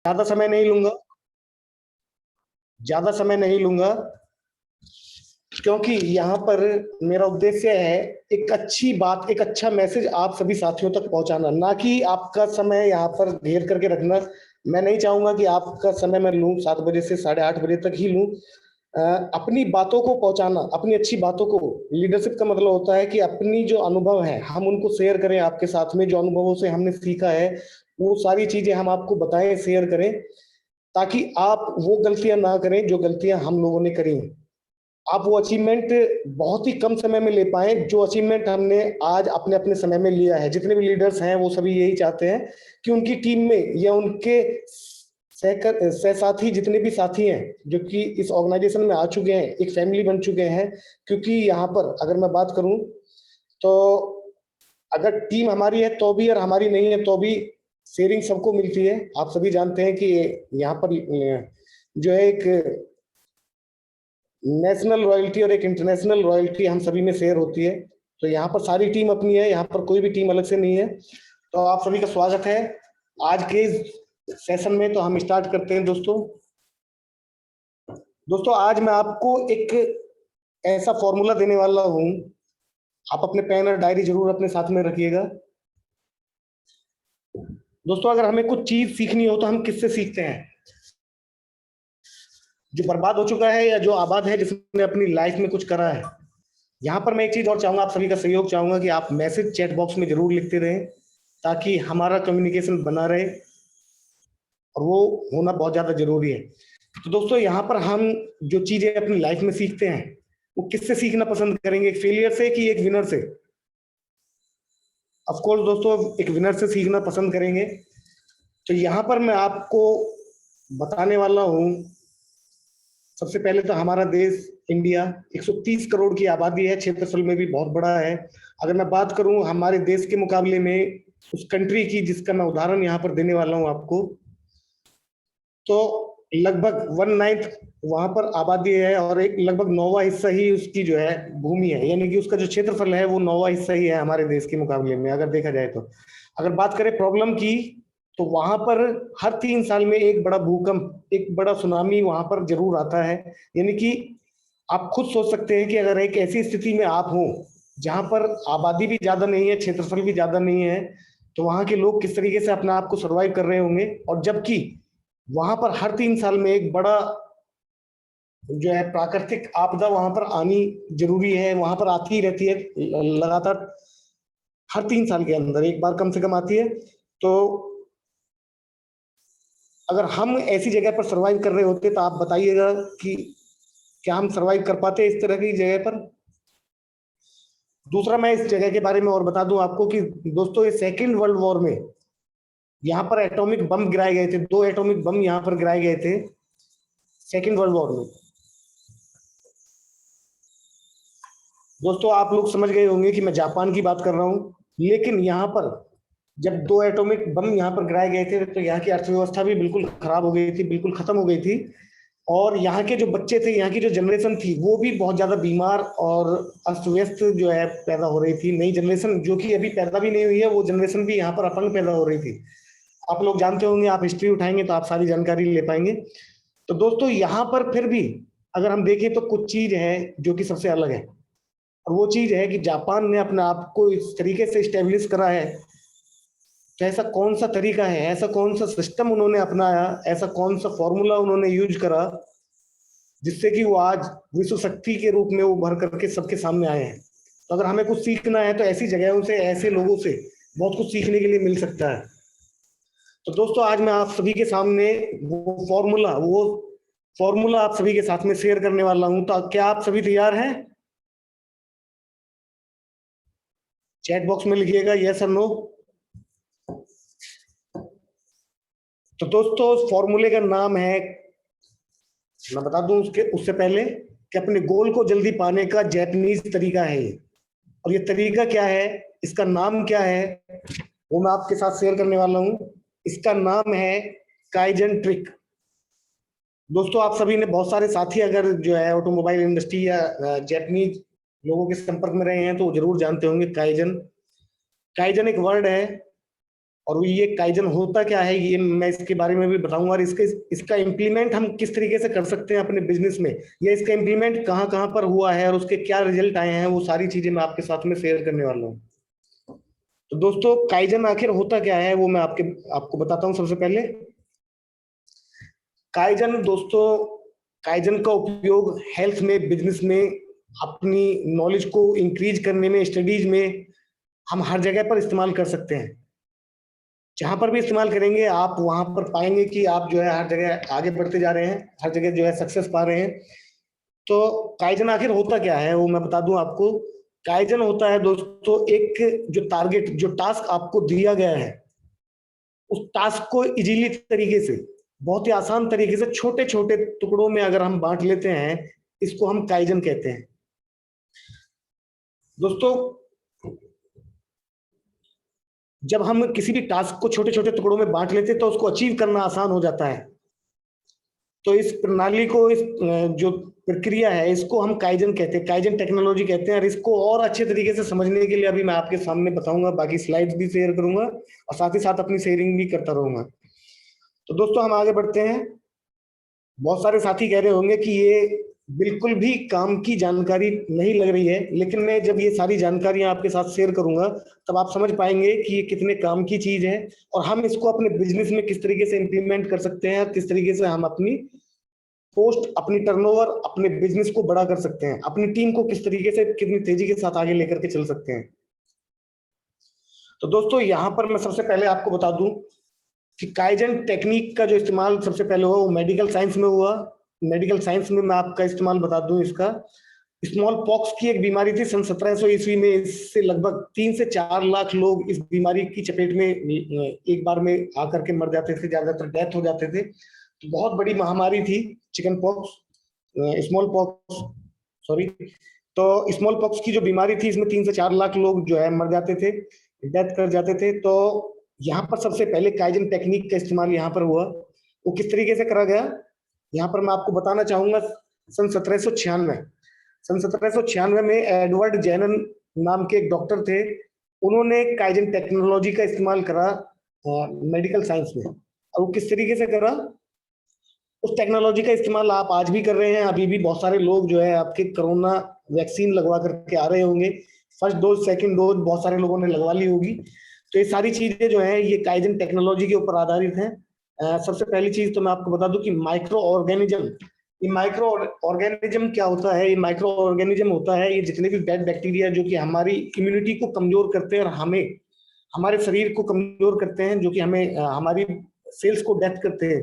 ज्यादा समय नहीं लूंगा, ज्यादा समय नहीं लूंगा, क्योंकि यहाँ पर मेरा उद्देश्य है एक अच्छी बात, एक अच्छा मैसेज आप सभी साथियों तक पहुंचाना, ना कि आपका समय यहाँ पर घेर करके रखना। मैं नहीं चाहूंगा कि आपका समय मैं लूं 7 बजे से 8:30 बजे तक ही लूं। अपनी बातों को पहुंचाना, अपनी अच्छी बातों को, लीडरशिप का मतलब होता है कि अपनी जो अनुभव है हम उनको शेयर करें आपके साथ में, जो अनुभवों से हमने सीखा है वो सारी चीजें हम आपको बताएं, शेयर करें, ताकि आप वो गलतियां ना करें जो गलतियां हम लोगों ने करी। आप वो अचीवमेंट बहुत ही कम समय में ले पाए जो अचीवमेंट हमने आज अपने अपने समय में लिया है। जितने भी लीडर्स हैं वो सभी यही चाहते हैं कि उनकी टीम में या उनके सहसाथी, जितने भी साथी हैं जो कि इस ऑर्गेनाइजेशन में आ चुके हैं, एक फैमिली बन चुके हैं। क्योंकि यहाँ पर अगर मैं बात करूं तो अगर टीम हमारी है तो भी और हमारी नहीं है तो भी शेयरिंग सबको मिलती है। आप सभी जानते हैं कि यहाँ पर जो है एक नेशनल रॉयल्टी और एक इंटरनेशनल रॉयल्टी हम सभी में शेयर होती है। तो यहाँ पर सारी टीम अपनी है, यहाँ पर कोई भी टीम अलग से नहीं है। तो आप सभी का स्वागत है आज के सेशन में। तो हम स्टार्ट करते हैं दोस्तों। दोस्तों आज मैं आपको एक ऐसा फॉर्मूला देने वाला हूं, आप अपने पेन और डायरी जरूर अपने साथ में रखिएगा। दोस्तों अगर हमें कुछ चीज सीखनी हो तो हम किससे सीखते हैं? जो बर्बाद हो चुका है या जो आबाद है, जिसने अपनी लाइफ में कुछ करा है। यहाँ पर मैं एक चीज और चाहूंगा, आप सभी का सहयोग चाहूंगा कि आप मैसेज चैट बॉक्स में जरूर लिखते रहें ताकि हमारा कम्युनिकेशन बना रहे, और वो होना बहुत ज्यादा जरूरी है। तो दोस्तों यहाँ पर हम जो चीजें अपनी लाइफ में सीखते हैं वो किससे सीखना पसंद करेंगे, एक फेलियर से कि एक विनर से? ऑफ कोर्स दोस्तों एक विनर से सीखना पसंद करेंगे। तो यहाँ पर मैं आपको बताने वाला हूँ, सबसे पहले तो हमारा देश इंडिया 130 करोड़ की आबादी है, क्षेत्रफल में भी बहुत बड़ा है। अगर मैं बात करूं हमारे देश के मुकाबले में उस कंट्री की जिसका मैं उदाहरण यहाँ पर देने वाला हूं आपको, तो लगभग 1/9 वहां पर आबादी है और एक लगभग 9वां हिस्सा ही उसकी जो है भूमि है, यानी कि उसका जो क्षेत्रफल है वो 9वां हिस्सा ही है हमारे देश के मुकाबले में अगर देखा जाए तो। अगर बात करें प्रॉब्लम की, तो वहां पर हर 3 साल में एक बड़ा भूकंप, एक बड़ा सुनामी वहां पर जरूर आता है। यानी कि आप खुद सोच सकते हैं कि अगर एक ऐसी स्थिति में आप हो जहां पर आबादी भी ज्यादा नहीं है, क्षेत्रफल भी ज्यादा नहीं है, तो वहां के लोग किस तरीके से अपने आप को सर्वाइव कर रहे होंगे। और जबकि वहां पर हर 3 साल में एक बड़ा जो है प्राकृतिक आपदा वहां पर आनी जरूरी है, वहां पर आती ही रहती है लगातार, हर 3 साल के अंदर एक बार कम से कम आती है। तो अगर हम ऐसी जगह पर सर्वाइव कर रहे होते तो आप बताइएगा कि क्या हम सर्वाइव कर पाते इस तरह की जगह पर? दूसरा मैं इस जगह के बारे में और बता दूं आपको कि दोस्तों ये सेकेंड वर्ल्ड वॉर में यहाँ पर एटॉमिक बम गिराए गए थे, 2 एटॉमिक बम यहाँ पर गिराए गए थे सेकेंड वर्ल्ड वॉर में। दोस्तों आप लोग समझ गए होंगे कि मैं जापान की बात कर रहा हूँ, लेकिन यहाँ पर जब 2 एटॉमिक बम यहाँ पर गिराए गए थे तो यहाँ की अर्थव्यवस्था भी बिल्कुल खराब हो गई थी, बिल्कुल खत्म हो गई थी। और यहाँ के जो बच्चे थे, यहाँ की जो जनरेशन थी वो भी बहुत ज्यादा बीमार और अस्त व्यस्त जो है पैदा हो रही थी। नई जनरेशन जो कि अभी पैदा भी नहीं हुई है, वो जनरेशन भी यहाँ पर अपंग पैदा हो रही थी। आप लोग जानते होंगे, आप हिस्ट्री उठाएंगे तो आप सारी जानकारी ले पाएंगे। तो दोस्तों यहाँ पर फिर भी अगर हम देखें तो कुछ चीज है जो कि सबसे अलग है, और वो चीज है कि जापान ने अपने आप को इस तरीके से स्टेब्लिश करा है। तो ऐसा कौन सा तरीका है, ऐसा कौन सा सिस्टम उन्होंने अपनाया, ऐसा कौन सा फॉर्मूला उन्होंने यूज करा जिससे कि वो आज विश्व शक्ति के रूप में उभर करके सबके सामने आए हैं। तो अगर हमें कुछ सीखना है तो ऐसी जगहों से, ऐसे लोगों से बहुत कुछ सीखने के लिए मिल सकता है। तो दोस्तों आज मैं आप सभी के सामने वो फॉर्मूला आप सभी के साथ में शेयर करने वाला हूं। तो क्या आप सभी तैयार हैं? चैट बॉक्स में लिखिएगा यस और नो। तो दोस्तों उस फॉर्मूले का नाम है, मैं बता दूं उससे पहले, कि अपने गोल को जल्दी पाने का जैपनीज तरीका है ये। और ये तरीका क्या है, इसका नाम क्या है, वो मैं आपके साथ शेयर करने वाला हूँ। इसका नाम है काइजन ट्रिक। दोस्तों आप सभी ने बहुत सारे साथी अगर जो है ऑटोमोबाइल इंडस्ट्री या जैपनीज लोगों के संपर्क में रहे हैं तो जरूर जानते होंगे काइजन। काइजन एक वर्ड है और ये काइजन होता क्या है ये मैं इसके बारे में भी बताऊंगा, और इसका इम्प्लीमेंट हम किस तरीके से कर सकते हैं अपने बिजनेस में, या इसका इम्प्लीमेंट कहाँ कहाँ पर हुआ है और उसके क्या रिजल्ट आए हैं, वो सारी चीजें मैं आपके साथ में शेयर करने वाला हूँ। तो दोस्तों काइजन आखिर होता क्या है वो मैं आपको बताता हूँ। सबसे पहले काइजन दोस्तों, काइजन का उपयोग हेल्थ में, बिजनेस में, अपनी नॉलेज को इंक्रीज करने में, स्टडीज में हम हर जगह पर इस्तेमाल कर सकते हैं। जहां पर भी इस्तेमाल करेंगे आप वहां पर पाएंगे कि आप जो है हर जगह आगे बढ़ते जा रहे हैं, हर जगह जो है सक्सेस पा रहे हैं। तो काइजन आखिर होता क्या है वो मैं बता दूं आपको। काइजन होता है दोस्तों एक जो टारगेट, जो टास्क आपको दिया गया है, उस टास्क को इजीली तरीके से, बहुत ही आसान तरीके से छोटे छोटे टुकड़ों में अगर हम बांट लेते हैं, इसको हम काइजन कहते हैं। दोस्तों जब हम किसी भी टास्क को छोटे छोटे टुकड़ों में बांट लेते हैं तो उसको अचीव करना आसान हो जाता है। तो इस प्रणाली को, इस जो प्रक्रिया है, इसको हम काइजन कहते हैं, काइजन टेक्नोलॉजी कहते हैं। और इसको और अच्छे तरीके से समझने के लिए अभी मैं आपके सामने बताऊंगा, बाकी स्लाइड्स भी शेयर करूंगा और साथ ही साथ अपनी शेयरिंग भी करता रहूंगा। तो दोस्तों हम आगे बढ़ते हैं। बहुत सारे साथी कह रहे होंगे कि ये बिल्कुल भी काम की जानकारी नहीं लग रही है, लेकिन मैं जब ये सारी जानकारियां आपके साथ शेयर करूंगा तब आप समझ पाएंगे कि ये कितने काम की चीज है और हम इसको अपने बिजनेस में किस तरीके से इंप्लीमेंट कर सकते हैं, किस तरीके से हम अपनी पोस्ट, अपनी टर्नओवर, अपने बिजनेस को बड़ा कर सकते हैं, अपनी टीम को किस तरीके से, कितनी तेजी के साथ आगे लेकर के चल सकते हैं। तो दोस्तों यहाँ पर मैं सबसे पहले आपको बता दूं कि काइजन टेक्निक का जो इस्तेमाल सबसे पहले हुआ वो मेडिकल साइंस में हुआ। मेडिकल साइंस में मैं आपका इस्तेमाल बता दूं इसका। स्मॉल पॉक्स की एक बीमारी थी सन 1700 ईस्वी में। इससे लगभग 3 से 4 लाख लोग इस बीमारी की चपेट में एक बार में आकर के मर जाते थे, ज्यादातर डेथ हो जाते थे। तो बहुत बड़ी महामारी थी chicken pox, small pox, sorry. तो स्मॉल पॉक्स की जो बीमारी थी इसमें 3 से 4 लाख लोग जो है मर जाते थे, डेथ कर जाते थे। तो यहाँ पर सबसे पहले काइजन टेक्निक का इस्तेमाल यहाँ पर हुआ। वो किस तरीके से करा गया यहाँ पर मैं आपको बताना चाहूंगा। सन 1796, सन 1796 में एडवर्ड जेनन नाम के एक डॉक्टर थे। उन्होंने काइजन टेक्नोलॉजी का इस्तेमाल करा मेडिकल साइंस में। और वो किस तरीके से करा, उस टेक्नोलॉजी का इस्तेमाल आप आज भी कर रहे हैं। अभी भी बहुत सारे लोग जो है आपके कोरोना वैक्सीन लगवा करके आ रहे होंगे। फर्स्ट डोज, सेकंड डोज बहुत सारे लोगों ने लगवा ली होगी। तो ये सारी चीजें जो है ये काइजन टेक्नोलॉजी के ऊपर आधारित हैं। सबसे पहली चीज तो मैं आपको बता दूं कि माइक्रो ऑर्गेनिज्म, ये माइक्रो ऑर्गेनिज्म क्या होता है। ये माइक्रो ऑर्गेनिज्म होता है ये जितने भी बैड बैक्टीरिया जो कि हमारी इम्यूनिटी को कमजोर करते हैं और हमें, हमारे शरीर को कमजोर करते हैं, जो कि हमें हमारी सेल्स को डेथ करते हैं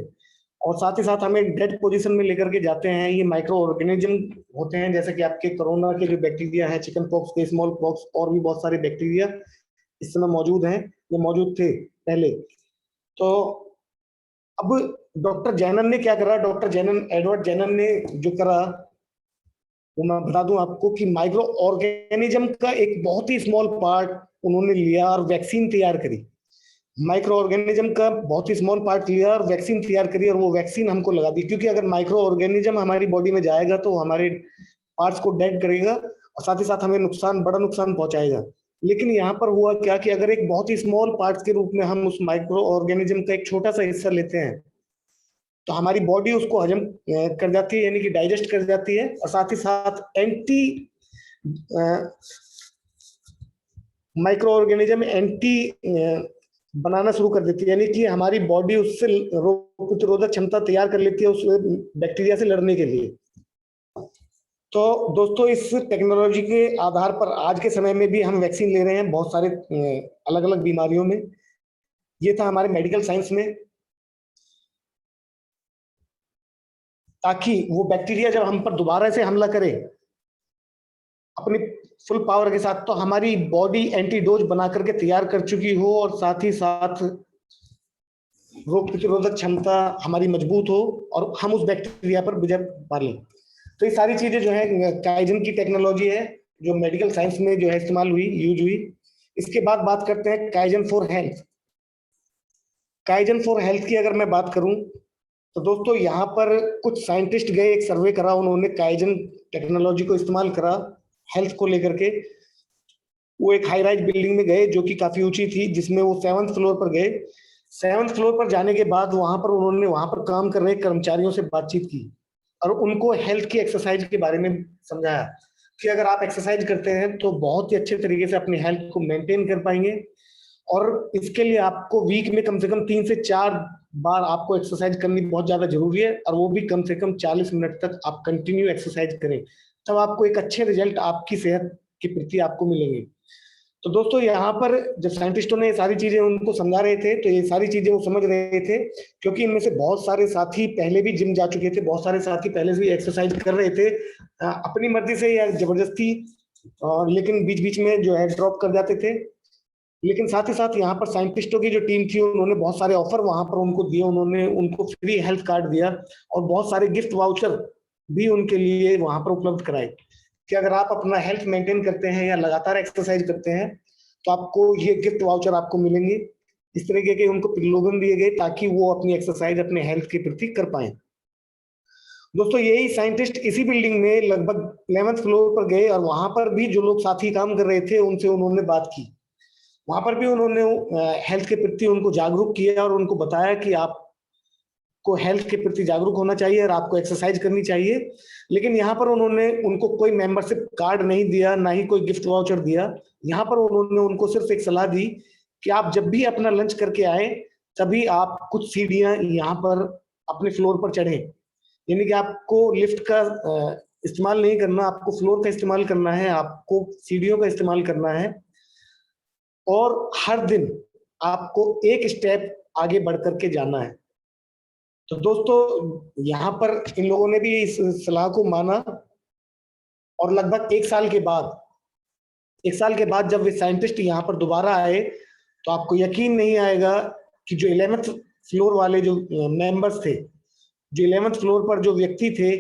और साथ ही साथ हमें डेड पोजीशन में लेकर के जाते हैं। ये माइक्रो ऑर्गेनिज्म होते हैं, जैसे कि आपके कोरोना के जो बैक्टीरिया है, चिकन पॉक्स के, स्मॉल पॉक्स और भी बहुत सारे बैक्टीरिया इस समय मौजूद हैं, ये मौजूद थे पहले। तो अब डॉक्टर जैनन ने क्या करा, डॉक्टर जैनन, एडवर्ड जैनन ने जो करा वो मैं बता दूं आपको कि माइक्रो ऑर्गेनिज्म का एक बहुत ही स्मॉल पार्ट उन्होंने लिया और वैक्सीन तैयार करी। माइक्रो ऑर्गेनिज्म का बहुत ही स्मॉल पार्ट लिया और वैक्सीन तैयार करी, और वो वैक्सीन हमको लगा दी। क्योंकि अगर माइक्रो ऑर्गेनिज्म हमारी बॉडी में जाएगा तो हमारे पार्ट्स को डेड करेगा और साथ ही साथ हमें नुकसान, बड़ा नुकसान पहुंचाएगा। लेकिन यहाँ पर हुआ क्या कि अगर एक बहुत ही स्मॉल पार्ट्स के रूप में हम उस माइक्रो ऑर्गेनिज्म का एक छोटा सा हिस्सा लेते हैं तो हमारी बॉडी उसको हजम कर जाती है, यानी कि डाइजेस्ट कर जाती है, और साथ ही साथ एंटी माइक्रो ऑर्गेनिज्म एंटी बनाना शुरू कर देती है, यानी कि हमारी बॉडी उससे रोग प्रतिरोधक क्षमता तैयार कर लेती है उस बैक्टीरिया से लड़ने के लिए। तो दोस्तों इस टेक्नोलॉजी के आधार पर आज के समय में भी हम वैक्सीन ले रहे हैं बहुत सारे अलग अलग बीमारियों में। ये था हमारे मेडिकल साइंस में, ताकि वो बैक्टीरिया जब हम पर दोबारा से हमला करे अपनी फुल पावर के साथ, तो हमारी बॉडी एंटीडोज बना करके तैयार कर चुकी हो और साथ ही साथ रोग प्रतिरोधक क्षमता हमारी मजबूत हो और हम उस बैक्टीरिया पर विजय पा लें। तो ये सारी चीजें जो है काइजन की टेक्नोलॉजी है जो मेडिकल साइंस में जो है इस्तेमाल हुई, यूज हुई। इसके बाद बात करते हैं kaizen for health. Kaizen for health की अगर मैं बात करूं तो दोस्तों यहाँ पर कुछ साइंटिस्ट गए, एक सर्वे करा उन्होंने, काइजन टेक्नोलॉजी को इस्तेमाल करा हेल्थ को लेकर के। वो एक हाई राइज बिल्डिंग में गए जो कि काफी ऊंची थी, जिसमें वो 7th फ्लोर पर गए। 7th फ्लोर पर जाने के बाद वहां पर उन्होंने वहां पर काम कर रहे कर्मचारियों से बातचीत की और उनको हेल्थ की एक्सरसाइज के बारे में समझाया कि अगर आप एक्सरसाइज करते हैं तो बहुत ही अच्छे तरीके से अपनी हेल्थ को मेंटेन कर पाएंगे, और इसके लिए आपको वीक में कम से कम 3 से 4 बार आपको एक्सरसाइज करनी बहुत ज्यादा जरूरी है, और वो भी कम से कम 40 मिनट तक आप कंटिन्यू एक्सरसाइज करें, तब आपको एक अच्छे रिजल्ट आपकी सेहत के प्रति आपको मिलेंगे। तो दोस्तों यहाँ पर जब साइंटिस्टों ने ये सारी चीजें उनको समझा रहे थे तो ये सारी चीजें वो समझ रहे थे, क्योंकि इनमें से बहुत सारे साथी पहले भी जिम जा चुके थे, बहुत सारे साथी पहले से भी एक्सरसाइज कर रहे थे अपनी मर्जी से या जबरदस्ती, लेकिन बीच बीच में जो है ड्रॉप कर जाते थे। लेकिन साथ ही साथ यहाँ पर साइंटिस्टों की जो टीम थी उन्होंने बहुत सारे ऑफर वहां पर उनको दिए, उन्होंने उनको फ्री हेल्थ कार्ड दिया और बहुत सारे गिफ्ट वाउचर भी उनके लिए वहां पर उपलब्ध कराए कि अगर आप अपना हेल्थ मेंटेन करते हैं या लगातार एक्सरसाइज करते हैं तो आपको ये गिफ्ट वाउचर आपको मिलेंगे। इस तरीके के उनको प्रलोभन दिए गए ताकि वो अपनी एक्सरसाइज अपने हेल्थ के प्रति कर पाए। दोस्तों यही साइंटिस्ट इसी बिल्डिंग में लगभग 11th फ्लोर पर गए और वहां पर भी जो लोग साथी काम कर रहे थे उनसे उन्होंने बात की। वहां पर भी उन्होंने हेल्थ के प्रति उनको जागरूक किया और उनको बताया कि आपको हेल्थ के प्रति जागरूक होना चाहिए और आपको एक्सरसाइज करनी चाहिए। लेकिन यहाँ पर उन्होंने उनको कोई मेंबरशिप कार्ड नहीं दिया, ना ही कोई गिफ्ट वाउचर दिया। यहाँ पर उन्होंने उनको सिर्फ एक सलाह दी कि आप जब भी अपना लंच करके आए तभी आप कुछ सीढ़ियां यहाँ पर अपने फ्लोर पर चढ़े, यानी कि आपको लिफ्ट का इस्तेमाल नहीं करना, आपको फ्लोर का इस्तेमाल करना है, आपको सीढ़ियों का इस्तेमाल करना है और हर दिन आपको एक स्टेप आगे बढ़ करके जाना है। तो दोस्तों यहाँ पर इन लोगों ने भी इस सलाह को माना और लगभग एक साल के बाद जब वे साइंटिस्ट यहाँ पर दोबारा आए तो आपको यकीन नहीं आएगा कि जो 11th फ्लोर वाले जो मेंबर्स थे, जो 11th फ्लोर पर जो व्यक्ति थे,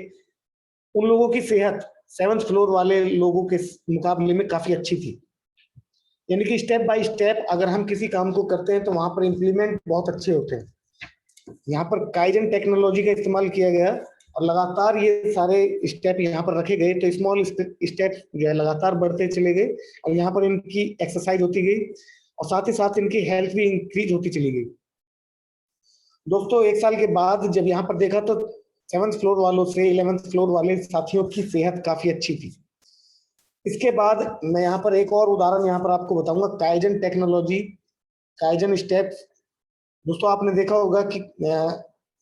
उन लोगों की सेहत 7th फ्लोर वाले लोगों के मुकाबले में काफी अच्छी थी। यानी कि स्टेप बाय स्टेप अगर हम किसी काम को करते हैं तो वहां पर इंप्लीमेंट बहुत अच्छे होते हैं। यहाँ पर काइजन टेक्नोलॉजी का इस्तेमाल किया गया और लगातार ये सारे स्टेप यहाँ पर रखे गए, तो स्मॉल स्टेप जो है लगातार बढ़ते चले गए और यहाँ पर इनकी एक्सरसाइज होती गई और साथ ही साथ इनकी हेल्थ भी इंक्रीज होती चली गई। दोस्तों 1 साल के बाद जब यहाँ पर देखा तो 7th फ्लोर वालों से 11th फ्लोर वाले साथियों की सेहत काफी अच्छी थी। इसके बाद मैं यहाँ पर एक और उदाहरण यहाँ पर आपको बताऊंगा, काइजन टेक्नोलॉजी, काइजन स्टेप्स। दोस्तों आपने देखा होगा कि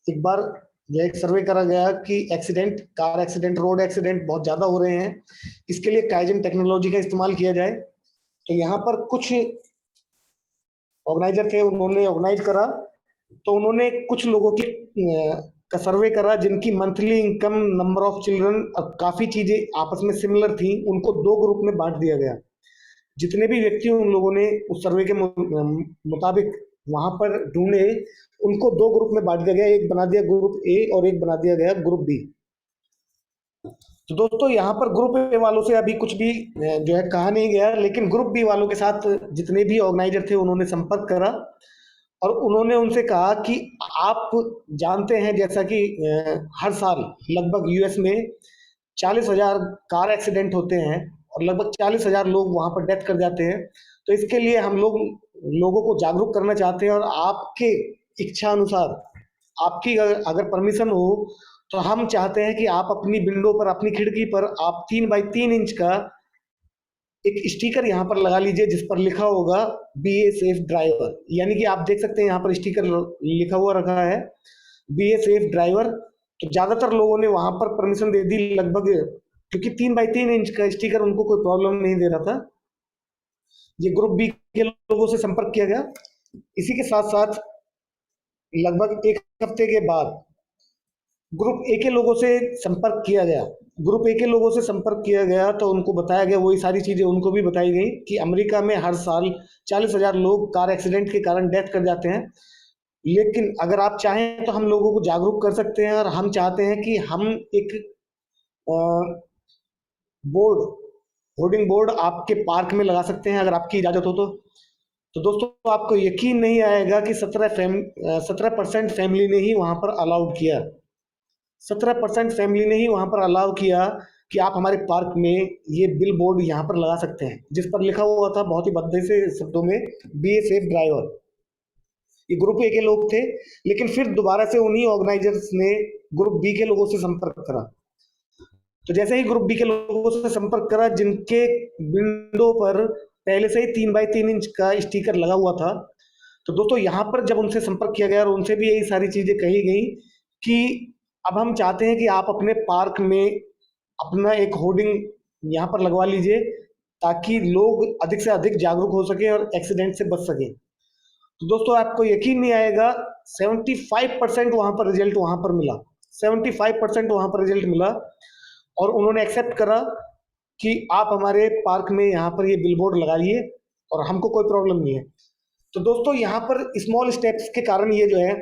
एक बार एक सर्वे करा गया कि कार एक्सीडेंट, रोड एक्सीडेंट बहुत ज्यादा हो रहे हैं, इसके लिए काइजन टेक्नोलॉजी का इस्तेमाल किया जाए। तो यहाँ पर कुछ ऑर्गेनाइजर थे, उन्होंने ऑर्गेनाइज करा, तो उन्होंने कुछ लोगों की का सर्वे करा जिनकी monthly income, number of children, काफी चीजें आपस में सिमिलर थी, उनको 2 ग्रुप में बांट दिया गया। जितने भी व्यक्ति उन लोगों ने उस सर्वे के मुताबिक वहां पर ढूंढे, उनको 2 ग्रुप में बांट दिया गया, एक बना दिया ग्रुप ए और एक बना दिया गया ग्रुप बी। तो दोस्तों यहाँ पर ग्रुप ए वालों से अभी कुछ भी जो है कहा नहीं गया, लेकिन ग्रुप बी वालों के साथ जितने भी ऑर्गेनाइजर थे उन्होंने संपर्क करा और उन्होंने उनसे कहा कि आप जानते हैं जैसा कि हर साल लगभग यूएस में 40,000 कार एक्सीडेंट होते हैं और लगभग 40,000 लोग वहां पर डेथ कर जाते हैं। तो इसके लिए हम लोगों को जागरूक करना चाहते हैं और आपके इच्छा अनुसार, आपकी अगर परमिशन हो तो हम चाहते हैं कि आप अपनी विंडो पर, अपनी खिड़की पर आप 3x3 इंच का एक स्टिकर यहाँ पर लगा लीजिए जिस पर लिखा होगा बी ए सेफ ड्राइवर। यानी कि आप देख सकते हैं यहाँ पर स्टिकर लिखा हुआ रखा है बी ए सेफ ड्राइवर। तो ज्यादातर लोगों ने वहां पर परमिशन दे दी लगभग, क्योंकि 3x3 इंच का स्टिकर उनको कोई प्रॉब्लम नहीं दे रहा था। ये ग्रुप बी के लोगों से संपर्क किया गया। इसी के साथ साथ लगभग 1 हफ्ते के बाद ग्रुप ए के लोगों से संपर्क किया गया। ग्रुप ए के लोगों से संपर्क किया गया तो उनको बताया गया, वही सारी चीजें उनको भी बताई गई कि अमेरिका में हर साल 40,000 लोग कार एक्सीडेंट के कारण डेथ कर जाते हैं, लेकिन अगर आप चाहें तो हम लोगों को जागरूक कर सकते हैं और हम चाहते हैं कि हम एक बोर्ड, होर्डिंग बोर्ड आपके पार्क में लगा सकते हैं अगर आपकी इजाजत हो तो दोस्तों आपको यकीन नहीं आएगा कि 17% फैमिली ने ही वहां पर अलाउड किया, 17% फैमिली ने ही वहां पर अलाउ किया कि आप हमारे पार्क में ये बिल बोर्ड यहाँ पर लगा सकते हैं, जिस पर लिखा हुआ था बहुत ही भद्दे से शब्दों में, बी ए सेफ ड्राइवर। ये ग्रुप ए के लोग थे, लेकिन फिर दोबारा से उन्हीं ऑर्गेनाइजर्स ने ग्रुप बी के लोगों से संपर्क करा। तो जैसे ही ग्रुप बी के लोगों से संपर्क करा, जिनके विंडो पर पहले से ही 3x3 इंच का स्टिकर लगा हुआ था, तो दोस्तों यहाँ पर जब उनसे संपर्क किया गया और उनसे भी यही सारी चीजें कही गई कि अब हम चाहते हैं कि आप अपने पार्क में अपना एक होर्डिंग यहाँ पर लगवा लीजिए, ताकि लोग अधिक से अधिक जागरूक हो सके और एक्सीडेंट से बच सके। तो दोस्तों आपको यकीन नहीं आएगा, 75% वहां पर रिजल्ट वहां पर मिला, 75% वहां पर रिजल्ट मिला, और उन्होंने एक्सेप्ट करा कि आप हमारे पार्क में यहाँ पर ये बिलबोर्ड लगाइए और हमको कोई प्रॉब्लम नहीं है। तो दोस्तों यहाँ पर स्मॉल स्टेप्स के कारण ये जो है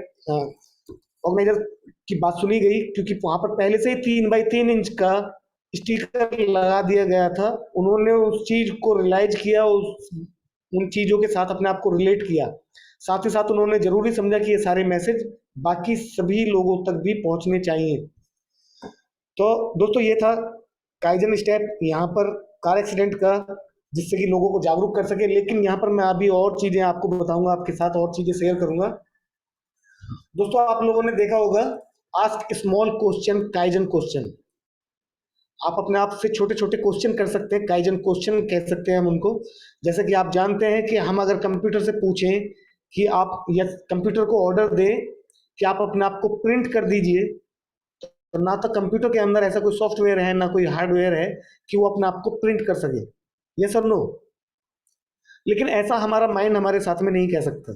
ऑर्गेनाइजर की बात सुनी गई, क्योंकि वहां पर पहले से ही 3x3 इंच का स्टिकर लगा दिया गया था। उन्होंने उस चीज को रियलाइज किया, उन चीजों के साथ अपने आप को रिलेट किया, साथ ही साथ उन्होंने जरूरी समझा कि ये सारे मैसेज बाकी सभी लोगों तक भी पहुंचने चाहिए। तो दोस्तों ये था काइजन स्टेप यहाँ पर कार एक्सीडेंट का, जिससे कि लोगों को जागरूक कर सके। लेकिन यहाँ पर मैं अभी और चीजें आपको बताऊंगा, आपके साथ और चीजें शेयर करूंगा। दोस्तों आप लोगों ने देखा होगा ask small question kaizen question. आप अपने आप से छोटे छोटे क्वेश्चन कर सकते हैं, काइजन क्वेश्चन कह सकते हैं हम उनको। जैसे कि आप जानते हैं कि हम अगर कंप्यूटर से पूछें कि आप, या कंप्यूटर को ऑर्डर दें कि आप अपने आप को प्रिंट कर दीजिए, तो ना तो कंप्यूटर के अंदर ऐसा कोई सॉफ्टवेयर है ना कोई हार्डवेयर है कि वो अपने आप को प्रिंट कर सके, यस और नो। लेकिन ऐसा हमारा माइंड हमारे साथ में नहीं कह सकता।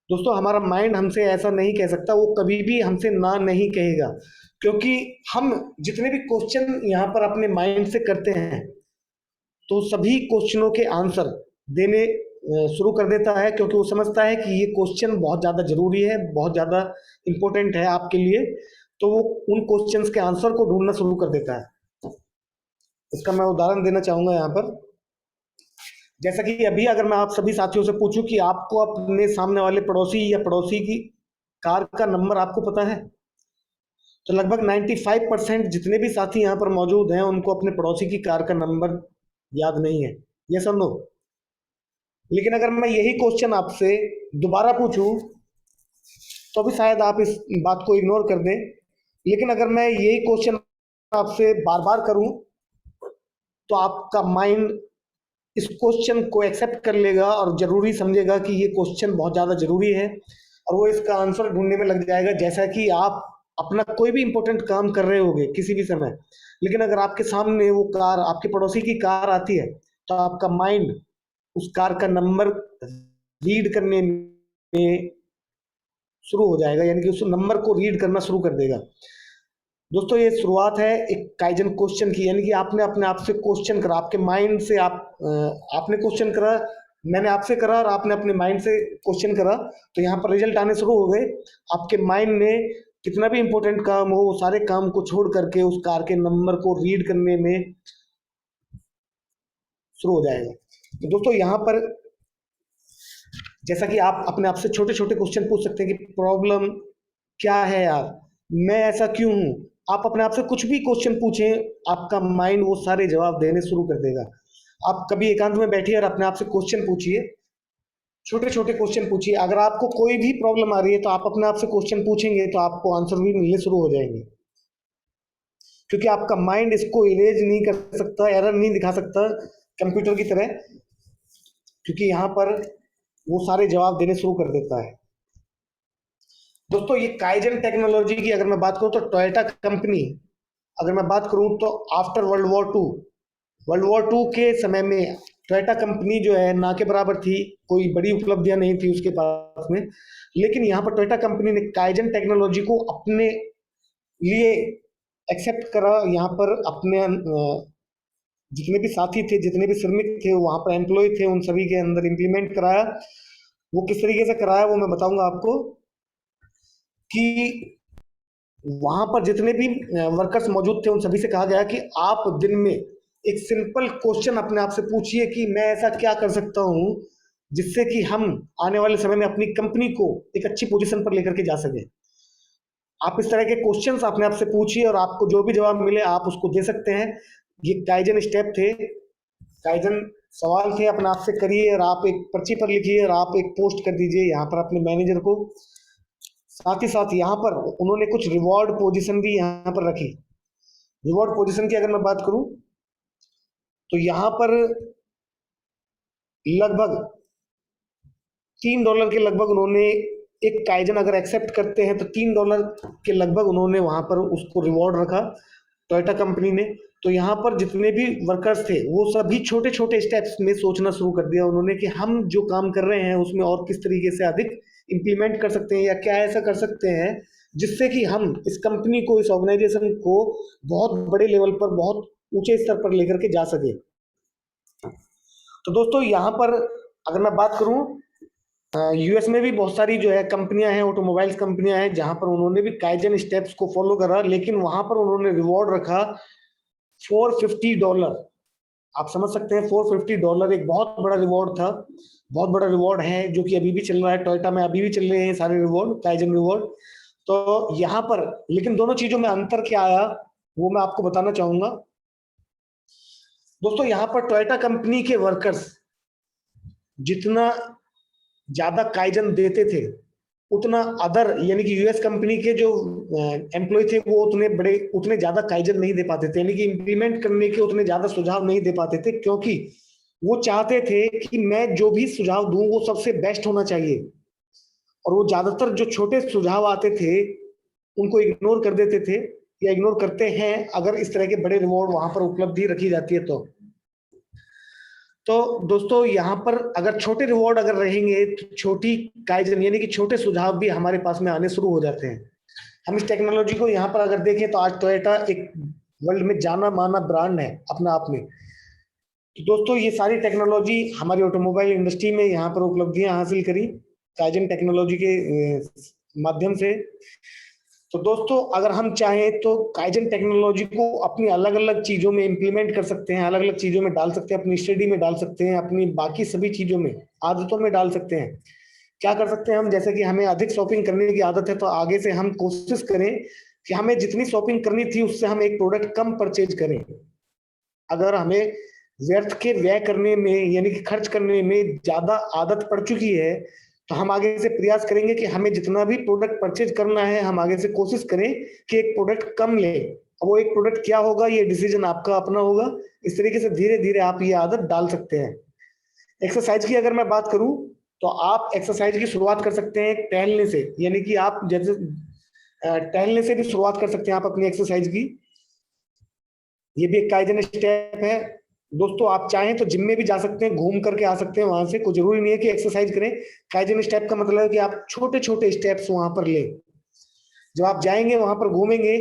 दोस्तों हमारा माइंड हमसे ऐसा नहीं कह सकता, वो कभी भी हमसे ना नहीं कहेगा, क्योंकि हम जितने भी क्वेश्चन यहाँ पर अपने माइंड से करते हैं, तो सभी क्वेश्चनों के आंसर देने शुरू कर देता है, क्योंकि वो समझता है कि ये क्वेश्चन बहुत ज़्यादा जरूरी है, बहुत ज़्यादा इंपॉर्टेंट है आपके लिए, तो वो उन क्वेश्चंस के आंसर को ढूंढना शुरू कर देता है। इसका मैं उदाहरण देना चाहूंगा यहाँ पर। जैसा कि अभी अगर मैं आप सभी साथियों से पूछूं कि आपको अपने सामने वाले पड़ोसी या पड़ोसी की कार का नंबर आपको पता है, तो लगभग 95% जितने भी साथी यहाँ पर मौजूद हैं उनको अपने पड़ोसी की कार का नंबर याद नहीं है, ये सब नो। लेकिन अगर मैं यही क्वेश्चन आपसे दोबारा पूछूं तो भी शायद आप इस बात को इग्नोर कर दें, लेकिन अगर मैं यही क्वेश्चन आपसे बार बार करूं तो आपका माइंड इस क्वेश्चन को एक्सेप्ट कर लेगा और जरूरी समझेगा कि ये क्वेश्चन बहुत ज़्यादा जरूरी है, और वो इसका आंसर ढूंढने में लग जाएगा। जैसा कि आप अपना कोई भी इंपॉर्टेंट काम कर रहे होंगे किसी भी समय, लेकिन अगर आपके सामने वो कार, आपके पड़ोसी की कार आती है, तो आपका माइंड उस कार का नंबर रीड करने में शुरू हो जाएगा, यानी कि उस नंबर को रीड करना शुरू कर देगा। दोस्तों ये शुरुआत है एक काइजन क्वेश्चन की, यानी कि आपने अपने आप से क्वेश्चन करा, आपके माइंड से आपने क्वेश्चन करा, मैंने आपसे करा और आपने अपने माइंड से क्वेश्चन करा, तो यहाँ पर रिजल्ट आने शुरू हो गए। आपके माइंड ने कितना भी इंपॉर्टेंट काम हो, वो सारे काम को छोड़ करके उस कार के नंबर को रीड करने में शुरू हो जाएगा। तो दोस्तों यहाँ पर जैसा कि आप अपने आप से छोटे छोटे क्वेश्चन पूछ सकते हैं कि प्रॉब्लम क्या है यार, मैं ऐसा क्यों हूं। आप अपने आप से कुछ भी क्वेश्चन पूछें, आपका माइंड वो सारे जवाब देने शुरू कर देगा। आप कभी एकांत में बैठिए और अपने आप से क्वेश्चन पूछिए, छोटे छोटे क्वेश्चन पूछिए। अगर आपको कोई भी प्रॉब्लम आ रही है तो आप अपने आप से क्वेश्चन पूछेंगे तो आपको आंसर भी मिलने शुरू हो जाएंगे, क्योंकि आपका माइंड इसको इरेज नहीं कर सकता, एरर नहीं दिखा सकता कंप्यूटर की तरह, क्योंकि यहाँ पर वो सारे जवाब देने शुरू कर देता है। दोस्तों ये काइजन टेक्नोलॉजी की अगर मैं बात करूं तो टोयोटा कंपनी, अगर मैं बात करूं तो आफ्टर वर्ल्ड वॉर टू के समय में टोयोटा कंपनी जो है ना के बराबर थी, कोई बड़ी उपलब्धियां नहीं थी उसके पास में, लेकिन यहाँ पर टोयोटा कंपनी ने काइजन टेक्नोलॉजी को अपने लिए एक्सेप्ट करा। यहाँ पर अपने जितने भी साथी थे, जितने भी श्रमिक थे, वहां पर एम्प्लॉय थे, उन सभी के अंदर इम्प्लीमेंट कराया। वो किस तरीके से कराया वो मैं बताऊंगा आपको, कि वहां पर जितने भी वर्कर्स मौजूद थे उन सभी से कहा गया कि आप दिन में एक सिंपल क्वेश्चन अपने आप से पूछिए कि मैं ऐसा क्या कर सकता हूं जिससे कि हम आने वाले समय में अपनी कंपनी को एक अच्छी पोजीशन पर लेकर के जा सके। आप इस तरह के क्वेश्चंस अपने आप से पूछिए और आपको जो भी जवाब मिले आप उसको दे सकते हैं। ये काइजन स्टेप थे, काइजन सवाल थे, अपने आप से करिए और आप एक पर्ची पर लिखिए और आप एक पोस्ट कर दीजिए यहाँ पर अपने मैनेजर को। साथ ही साथ यहाँ पर उन्होंने कुछ रिवॉर्ड पोजीशन भी यहाँ पर रखी। रिवॉर्ड पोजीशन की अगर मैं बात करूं तो यहाँ पर लगभग $3 के लगभग उन्होंने, एक काइजन अगर एक्सेप्ट करते हैं तो $3 के लगभग उन्होंने वहां पर उसको रिवॉर्ड रखा टोयोटा कंपनी ने। तो यहाँ पर जितने भी वर्कर्स थे वो सभी छोटे छोटे स्टेप्स में सोचना शुरू कर दिया उन्होंने कि हम जो काम कर रहे हैं उसमें और किस तरीके से अधिक इम्प्लीमेंट कर सकते हैं या क्या ऐसा कर सकते हैं जिससे कि हम इस कंपनी को, इस ऑर्गेनाइजेशन को बहुत बड़े लेवल पर, बहुत ऊंचे स्तर पर लेकर के जा सके। तो दोस्तों यहाँ पर अगर मैं बात करूं, यूएस में भी बहुत सारी जो है कंपनियां हैं, ऑटोमोबाइल्स कंपनियां हैं जहां पर उन्होंने भी काइजन स्टेप्स को फॉलो करा, लेकिन वहां पर उन्होंने रिवॉर्ड रखा $450। आप समझ सकते हैं $450 एक बहुत बड़ा रिवॉर्ड था, बहुत बड़ा रिवॉर्ड है जो कि अभी भी चल रहा है। टोयोटा में अभी भी चल रहे हैं सारे रिवॉर्ड, काइजन रिवॉर्ड। तो यहाँ पर लेकिन दोनों चीजों में अंतर क्या आया वो मैं आपको बताना चाहूंगा। दोस्तों यहाँ पर टोयोटा कंपनी के वर्कर्स जितना ज्यादा काइजन देते थे उतना अदर यानी कि यूएस कंपनी के जो एम्प्लॉय थे वो उतने ज्यादा काइजन नहीं दे पाते थे, यानी कि इंप्लीमेंट करने के उतने ज्यादा सुझाव नहीं दे पाते थे, क्योंकि वो चाहते थे कि मैं जो भी सुझाव दूं वो सबसे बेस्ट होना चाहिए। और वो ज्यादातर जो छोटे सुझाव आते थे उनको इग्नोर कर देते थे या इग्नोर करते हैं अगर इस तरह के बड़े रिवॉर्ड वहां पर उपलब्धि रखी जाती है तो दोस्तों यहाँ पर अगर छोटे रिवॉर्ड अगर रहेंगे तो छोटी काइजन यानी कि छोटे सुझाव भी हमारे पास में आने शुरू हो जाते हैं। हम इस टेक्नोलॉजी को यहाँ पर अगर देखें तो आज टोयोटा एक वर्ल्ड में जाना माना ब्रांड है अपने आप में। तो दोस्तों ये सारी टेक्नोलॉजी हमारी ऑटोमोबाइल इंडस्ट्री में यहाँ पर उपलब्धियां हासिल करी काइजन टेक्नोलॉजी के माध्यम से। तो दोस्तों अगर हम चाहें तो काइजन टेक्नोलॉजी को अपनी अलग अलग चीजों में इंप्लीमेंट कर सकते हैं, अलग अलग चीजों में डाल सकते हैं, अपनी स्टडी में डाल सकते हैं, अपनी बाकी सभी चीजों में, आदतों में डाल सकते हैं। क्या कर सकते हैं हम, जैसे कि हमें अधिक शॉपिंग करने की आदत है तो आगे से हम कोशिश करें कि हमें जितनी शॉपिंग करनी थी उससे हम एक प्रोडक्ट कम परचेज करें। अगर हमें व्यर्थ के व्यय करने में यानी कि खर्च करने में ज्यादा आदत पड़ चुकी है तो हम आगे से प्रयास करेंगे कि हमें जितना भी प्रोडक्ट परचेज करना है हम आगे से कोशिश करें कि एक प्रोडक्ट कम ले। अब वो एक प्रोडक्ट क्या होगा ये डिसीजन आपका अपना होगा। इस तरीके से धीरे धीरे आप ये आदत डाल सकते हैं। एक्सरसाइज की अगर मैं बात करूं तो आप एक्सरसाइज की शुरुआत कर सकते हैं टहलने से, यानी कि आप जैसे टहलने से भी शुरुआत कर सकते हैं आप अपनी एक्सरसाइज की। ये भी एक काइजन स्टेप है। दोस्तों आप चाहें तो जिम में भी जा सकते हैं, घूम करके आ सकते हैं वहां से, कोई जरूरी नहीं है कि एक्सरसाइज करें। काइजन स्टेप का मतलब है कि आप छोटे छोटे स्टेप्स वहां पर लें। जब आप जाएंगे वहां पर घूमेंगे,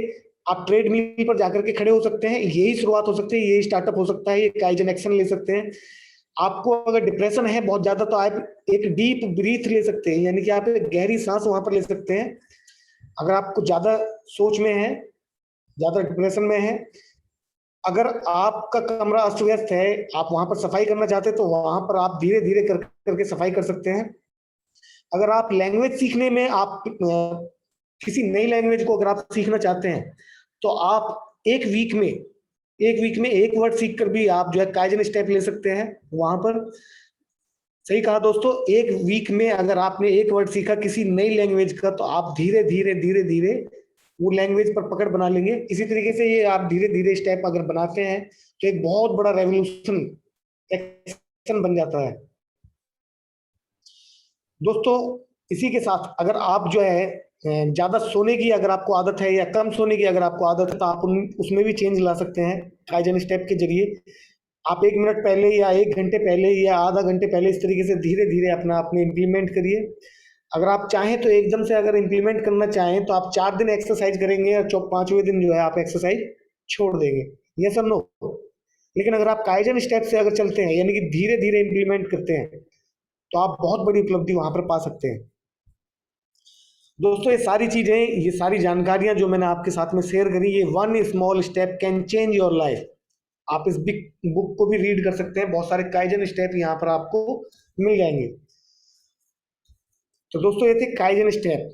आप ट्रेडमिल पर जाकर के खड़े हो सकते हैं, यही शुरुआत हो सकती है, यही स्टार्टअप हो सकता है, ये काइजन एक्शन ले सकते हैं। आपको अगर डिप्रेशन है बहुत ज्यादा तो आप एक डीप ब्रीथ ले सकते हैं, यानी कि आप एक गहरी सांस वहां पर ले सकते हैं। अगर आपको ज्यादा सोच में है, ज्यादा डिप्रेशन में है, अगर आपका कमरा अस्त व्यस्त है, आप वहां पर सफाई करना चाहते हैं तो वहां पर आप धीरे धीरे करके सफाई कर सकते हैं। अगर आप लैंग्वेज सीखने में आप किसी नई लैंग्वेज को अगर आप सीखना चाहते हैं तो आप एक वीक में एक वर्ड सीख कर भी आप जो है काइजन स्टेप ले सकते हैं वहां पर। सही कहा दोस्तों, एक वीक में अगर आपने एक वर्ड सीखा किसी नई लैंग्वेज का तो आप धीरे धीरे धीरे धीरे वो लैंग्वेज पर पकड़ बना लेंगे। इसी तरीके से ये आप धीरे धीरे स्टेप अगर बनाते हैं तो एक बहुत बड़ा रेवोल्यूशन एक्शन बन जाता है। दोस्तों इसी के साथ अगर आप जो है ज्यादा सोने की अगर आपको आदत है या कम सोने की अगर आपको आदत है तो आप उसमें भी चेंज ला सकते हैं काइजन स्टेप के जरिए। आप 1 मिनट पहले या 1 घंटे पहले या आधा घंटे पहले इस तरीके से धीरे धीरे अपना आपने इम्प्लीमेंट करिए। अगर आप चाहें तो एकदम से अगर इम्प्लीमेंट करना चाहें तो आप 4 दिन एक्सरसाइज करेंगे और 5वें दिन जो है आप एक्सरसाइज छोड़ देंगे, ये सब नो। लेकिन अगर आप काइजन स्टेप से अगर चलते हैं यानी कि धीरे धीरे इम्प्लीमेंट करते हैं तो आप बहुत बड़ी उपलब्धि वहां पर पा सकते हैं। दोस्तों ये सारी चीजें, ये सारी जानकारियां जो मैंने आपके साथ में शेयर करी, ये one small step can change your life. आप इस बिग बुक को भी रीड कर सकते हैं, बहुत सारे काइजन स्टेप यहाँ पर आपको मिल जाएंगे। तो दोस्तों ये थे काइजन स्टेप।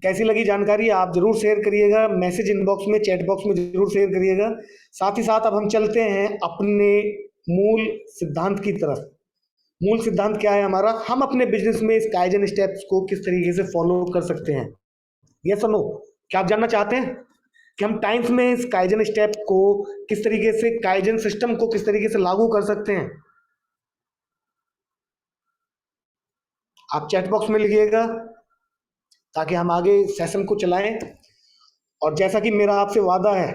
कैसी लगी जानकारी आप जरूर शेयर करिएगा, मैसेज इनबॉक्स में, चैट बॉक्स में जरूर शेयर करिएगा। साथ ही साथ अब हम चलते हैं अपने मूल सिद्धांत की तरफ। मूल सिद्धांत क्या है हमारा? हम अपने बिजनेस में इस काइजन स्टेप्स को किस तरीके से फॉलो कर सकते हैं। यस और नो? क्या आप जानना चाहते हैं कि हम टाइम्स में इस काइजन स्टेप को किस तरीके से, काइजन सिस्टम को किस तरीके से लागू कर सकते हैं? आप चैट बॉक्स में लिखिएगा ताकि हम आगे सेशन को चलाएं। और जैसा कि मेरा आपसे वादा है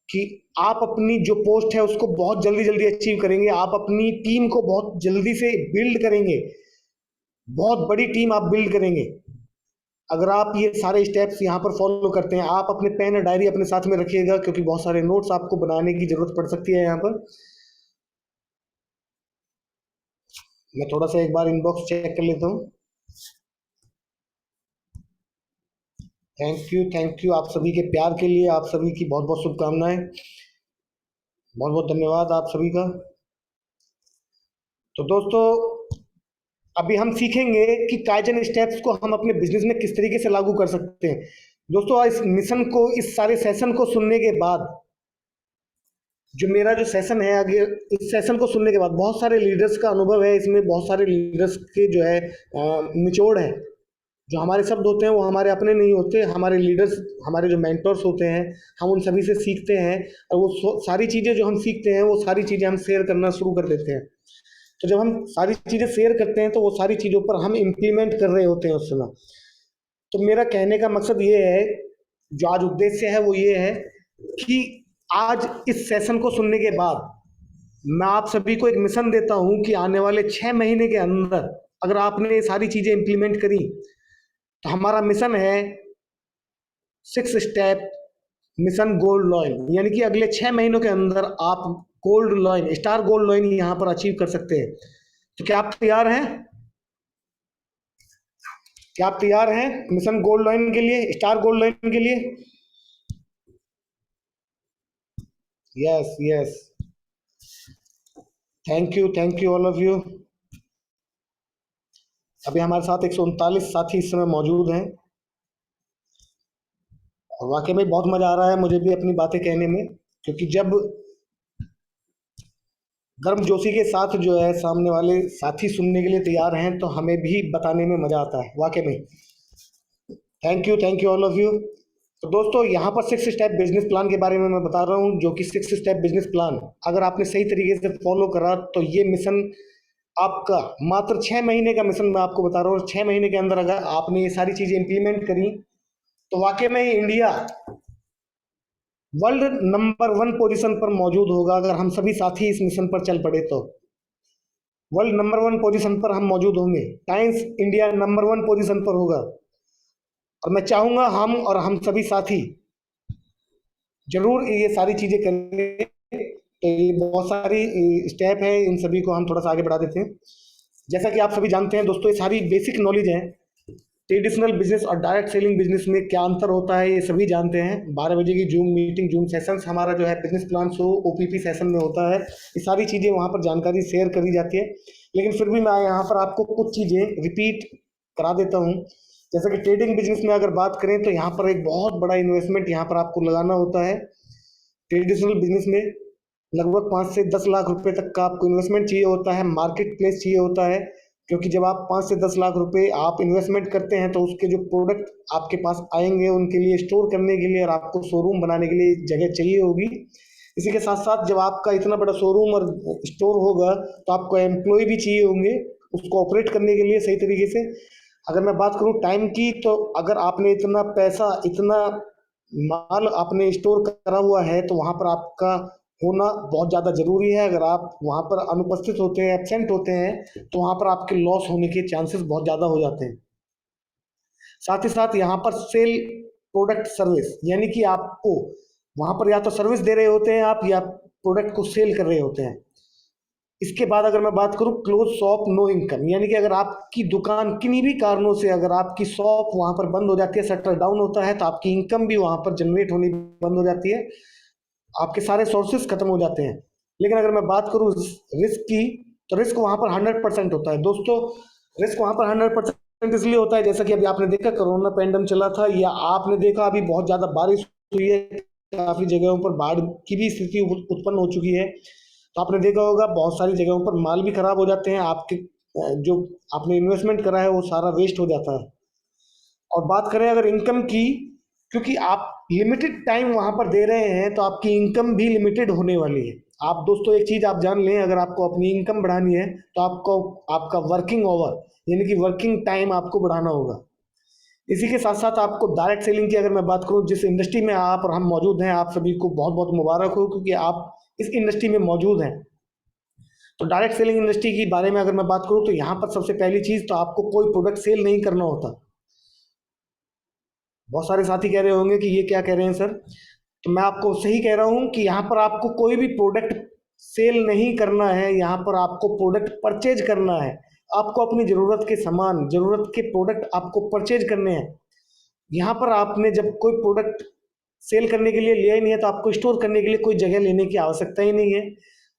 कि आप अपनी जो पोस्ट है उसको बहुत जल्दी जल्दी अचीव करेंगे, आप अपनी टीम को बहुत जल्दी से बिल्ड करेंगे, बहुत बड़ी टीम आप बिल्ड करेंगे अगर आप ये सारे स्टेप्स यहाँ पर फॉलो करते हैं। आप अपने पेन और डायरी अपने साथ में रखिएगा क्योंकि बहुत सारे नोट्स आपको बनाने की जरूरत पड़ सकती है यहाँ पर। मैं थोड़ा सा एक बार इनबॉक्स चेक कर लेता हूँ। थैंक यू आप सभी के प्यार के लिए, आप सभी की बहुत बहुत शुभकामनाएं, बहुत बहुत धन्यवाद आप सभी का। तो दोस्तों अभी हम सीखेंगे कि काइजन स्टेप्स को हम अपने बिजनेस में किस तरीके से लागू कर सकते हैं। दोस्तों इस मिशन को, इस सारे सेशन को सुनने के बाद, जो मेरा जो सेशन है आगे, इस सेशन को सुनने के बाद बहुत सारे लीडर्स का अनुभव है इसमें, बहुत सारे लीडर्स के जो है निचोड़ है। जो हमारे शब्द होते हैं वो हमारे अपने नहीं होते, हमारे लीडर्स, हमारे जो मेंटर्स होते हैं, हम उन सभी से सीखते हैं और वो सारी चीज़ें जो हम सीखते हैं वो सारी चीज़ें हम शेयर करना शुरू कर देते हैं। तो जब हम सारी चीज़ें शेयर करते हैं तो वो सारी चीज़ों पर हम इम्प्लीमेंट कर रहे होते हैं उस समय। तो मेरा कहने का मकसद ये है, जो आज उद्देश्य है वो ये है कि आज इस सेशन को सुनने के बाद मैं आप सभी को एक मिशन देता हूं कि आने वाले 6 महीने के अंदर अगर आपने ये सारी चीज़ें इम्प्लीमेंट करी तो हमारा मिशन है 6 स्टेप मिशन गोल्ड लॉइन, यानी कि अगले 6 महीनों के अंदर आप gold lion, star gold lion यहां पर अचीव कर सकते हैं। तो क्या आप तैयार हैं? क्या आप तैयार हैं मिशन गोल्ड लॉइन के लिए, स्टार गोल्ड लॉइन के लिए? Yes yes, thank you all of you. अभी हमारे साथ 139 साथी इस समय मौजूद हैं और वाकई में बहुत मजा आ रहा है मुझे भी अपनी बातें कहने में, क्योंकि जब गर्मजोशी के साथ जो है सामने वाले साथी सुनने के लिए तैयार हैं तो हमें भी बताने में मजा आता है वाकई में। Thank you all of you. तो दोस्तों यहाँ पर 6 स्टेप बिजनेस प्लान के बारे में मैं बता रहा हूँ, जो कि 6 स्टेप बिजनेस प्लान अगर आपने सही तरीके से फॉलो करा तो ये मिशन आपका मात्र 6 महीने का मिशन मैं आपको बता रहा हूँ। 6 महीने के अंदर अगर आपने ये सारी चीजें इंप्लीमेंट करी तो वाकई में इंडिया वर्ल्ड नंबर 1 पोजीशन पर मौजूद होगा। अगर हम सभी साथी इस मिशन पर चल पड़े तो वर्ल्ड नंबर 1 पोजीशन पर हम मौजूद होंगे। टाइम्स इंडिया नंबर 1 पोजीशन पर होगा और मैं चाहूंगा हम और हम सभी साथी जरूर ये सारी चीजें करें। तो ये बहुत सारी स्टेप है, इन सभी को हम थोड़ा सा आगे बढ़ा देते हैं। जैसा कि आप सभी जानते हैं दोस्तों, ये सारी बेसिक नॉलेज है। ट्रेडिशनल बिजनेस और डायरेक्ट सेलिंग बिजनेस में क्या अंतर होता है ये सभी जानते हैं। 12 बजे की जूम मीटिंग, जूम सेशंस हमारा जो है business plan show OPP session में होता है। ये सारी चीज़ें वहाँ पर जानकारी शेयर करी जाती है, लेकिन फिर भी मैं यहाँ पर आपको कुछ चीज़ें रिपीट करा देता हूँ। जैसे कि ट्रेडिंग बिजनेस में अगर बात करें तो यहाँ पर एक बहुत बड़ा इन्वेस्टमेंट यहाँ पर आपको लगाना होता है। ट्रेडिशनल बिजनेस में लगभग 5 से 10 लाख रुपए तक का आपको इन्वेस्टमेंट चाहिए होता है, मार्केट प्लेस चाहिए होता है। क्योंकि जब आप 5 से 10 लाख रुपए आप इन्वेस्टमेंट करते हैं तो उसके जो प्रोडक्ट आपके पास आएंगे उनके लिए स्टोर करने के लिए और आपको शोरूम बनाने के लिए जगह चाहिए होगी। इसी के साथ साथ जब आपका इतना बड़ा शोरूम और स्टोर होगा तो आपको एम्प्लॉय भी चाहिए होंगे उसको ऑपरेट करने के लिए सही तरीके से। अगर मैं बात करूं टाइम की, तो अगर आपने इतना पैसा, इतना माल आपने स्टोर करा हुआ है तो वहां पर आपका होना बहुत ज़्यादा ज़रूरी है। अगर आप वहां पर अनुपस्थित होते हैं, एब्सेंट होते हैं, तो वहां पर आपके लॉस होने के चांसेस बहुत ज़्यादा हो जाते हैं। साथ ही साथ यहाँ पर सेल प्रोडक्ट सर्विस, यानी कि आपको वहां पर या तो सर्विस दे रहे होते हैं आप या प्रोडक्ट को सेल कर रहे होते हैं। इसके बाद अगर मैं बात करूं क्लोज शॉप नो इनकम, यानी कि अगर आपकी दुकान किन्हीं भी कारणों से अगर आपकी शॉप वहां पर बंद हो जाती है, शटर डाउन होता है, तो आपकी इनकम भी वहां पर जनरेट होनी बंद हो जाती है, आपके सारे सोर्सेस खत्म हो जाते हैं। लेकिन अगर मैं बात करूं रिस्क की, तो रिस्क वहां पर 100% होता है दोस्तों। रिस्क वहां पर 100% इसलिए होता है, जैसा कि अभी आपने देखा कोरोना पैंडम चला था, या आपने देखा अभी बहुत ज्यादा बारिश हुई है, काफी जगहों पर बाढ़ की भी स्थिति उत्पन्न हो चुकी है। तो आपने देखा होगा बहुत सारी जगहों पर माल भी खराब हो जाते हैं, आपके जो आपने इन्वेस्टमेंट करा है वो सारा वेस्ट हो जाता है। और बात करें अगर इनकम की, क्योंकि आप लिमिटेड टाइम वहां पर दे रहे हैं तो आपकी इनकम भी लिमिटेड होने वाली है। आप दोस्तों एक चीज आप जान लें, अगर आपको अपनी इनकम बढ़ानी है तो आपको आपका वर्किंग ओवर यानी कि वर्किंग टाइम आपको बढ़ाना होगा। इसी के साथ साथ आपको डायरेक्ट सेलिंग की अगर मैं बात करूं, जिस इंडस्ट्री में आप और हम मौजूद हैं, आप सभी को बहुत बहुत मुबारक हो क्योंकि आप इस इंडस्ट्री में मौजूद हैं। तो डायरेक्ट सेलिंग इंडस्ट्री के बारे में अगर मैं बात करूं तो यहाँ पर सबसे पहली चीज तो आपको कोई प्रोडक्ट सेल नहीं करना होता। बहुत सारे साथी कह रहे होंगे कि ये क्या कह रहे हैं सर, तो मैं आपको सही कह रहा हूँ कि यहाँ पर आपको कोई भी प्रोडक्ट सेल नहीं करना है, यहाँ पर आपको प्रोडक्ट परचेज करना है। आपको अपनी ज़रूरत के सामान, ज़रूरत के प्रोडक्ट आपको परचेज करने हैं। यहाँ पर आपने जब कोई प्रोडक्ट सेल करने के लिए लिया ही नहीं है तो आपको स्टोर करने के लिए कोई जगह लेने की आवश्यकता ही नहीं है।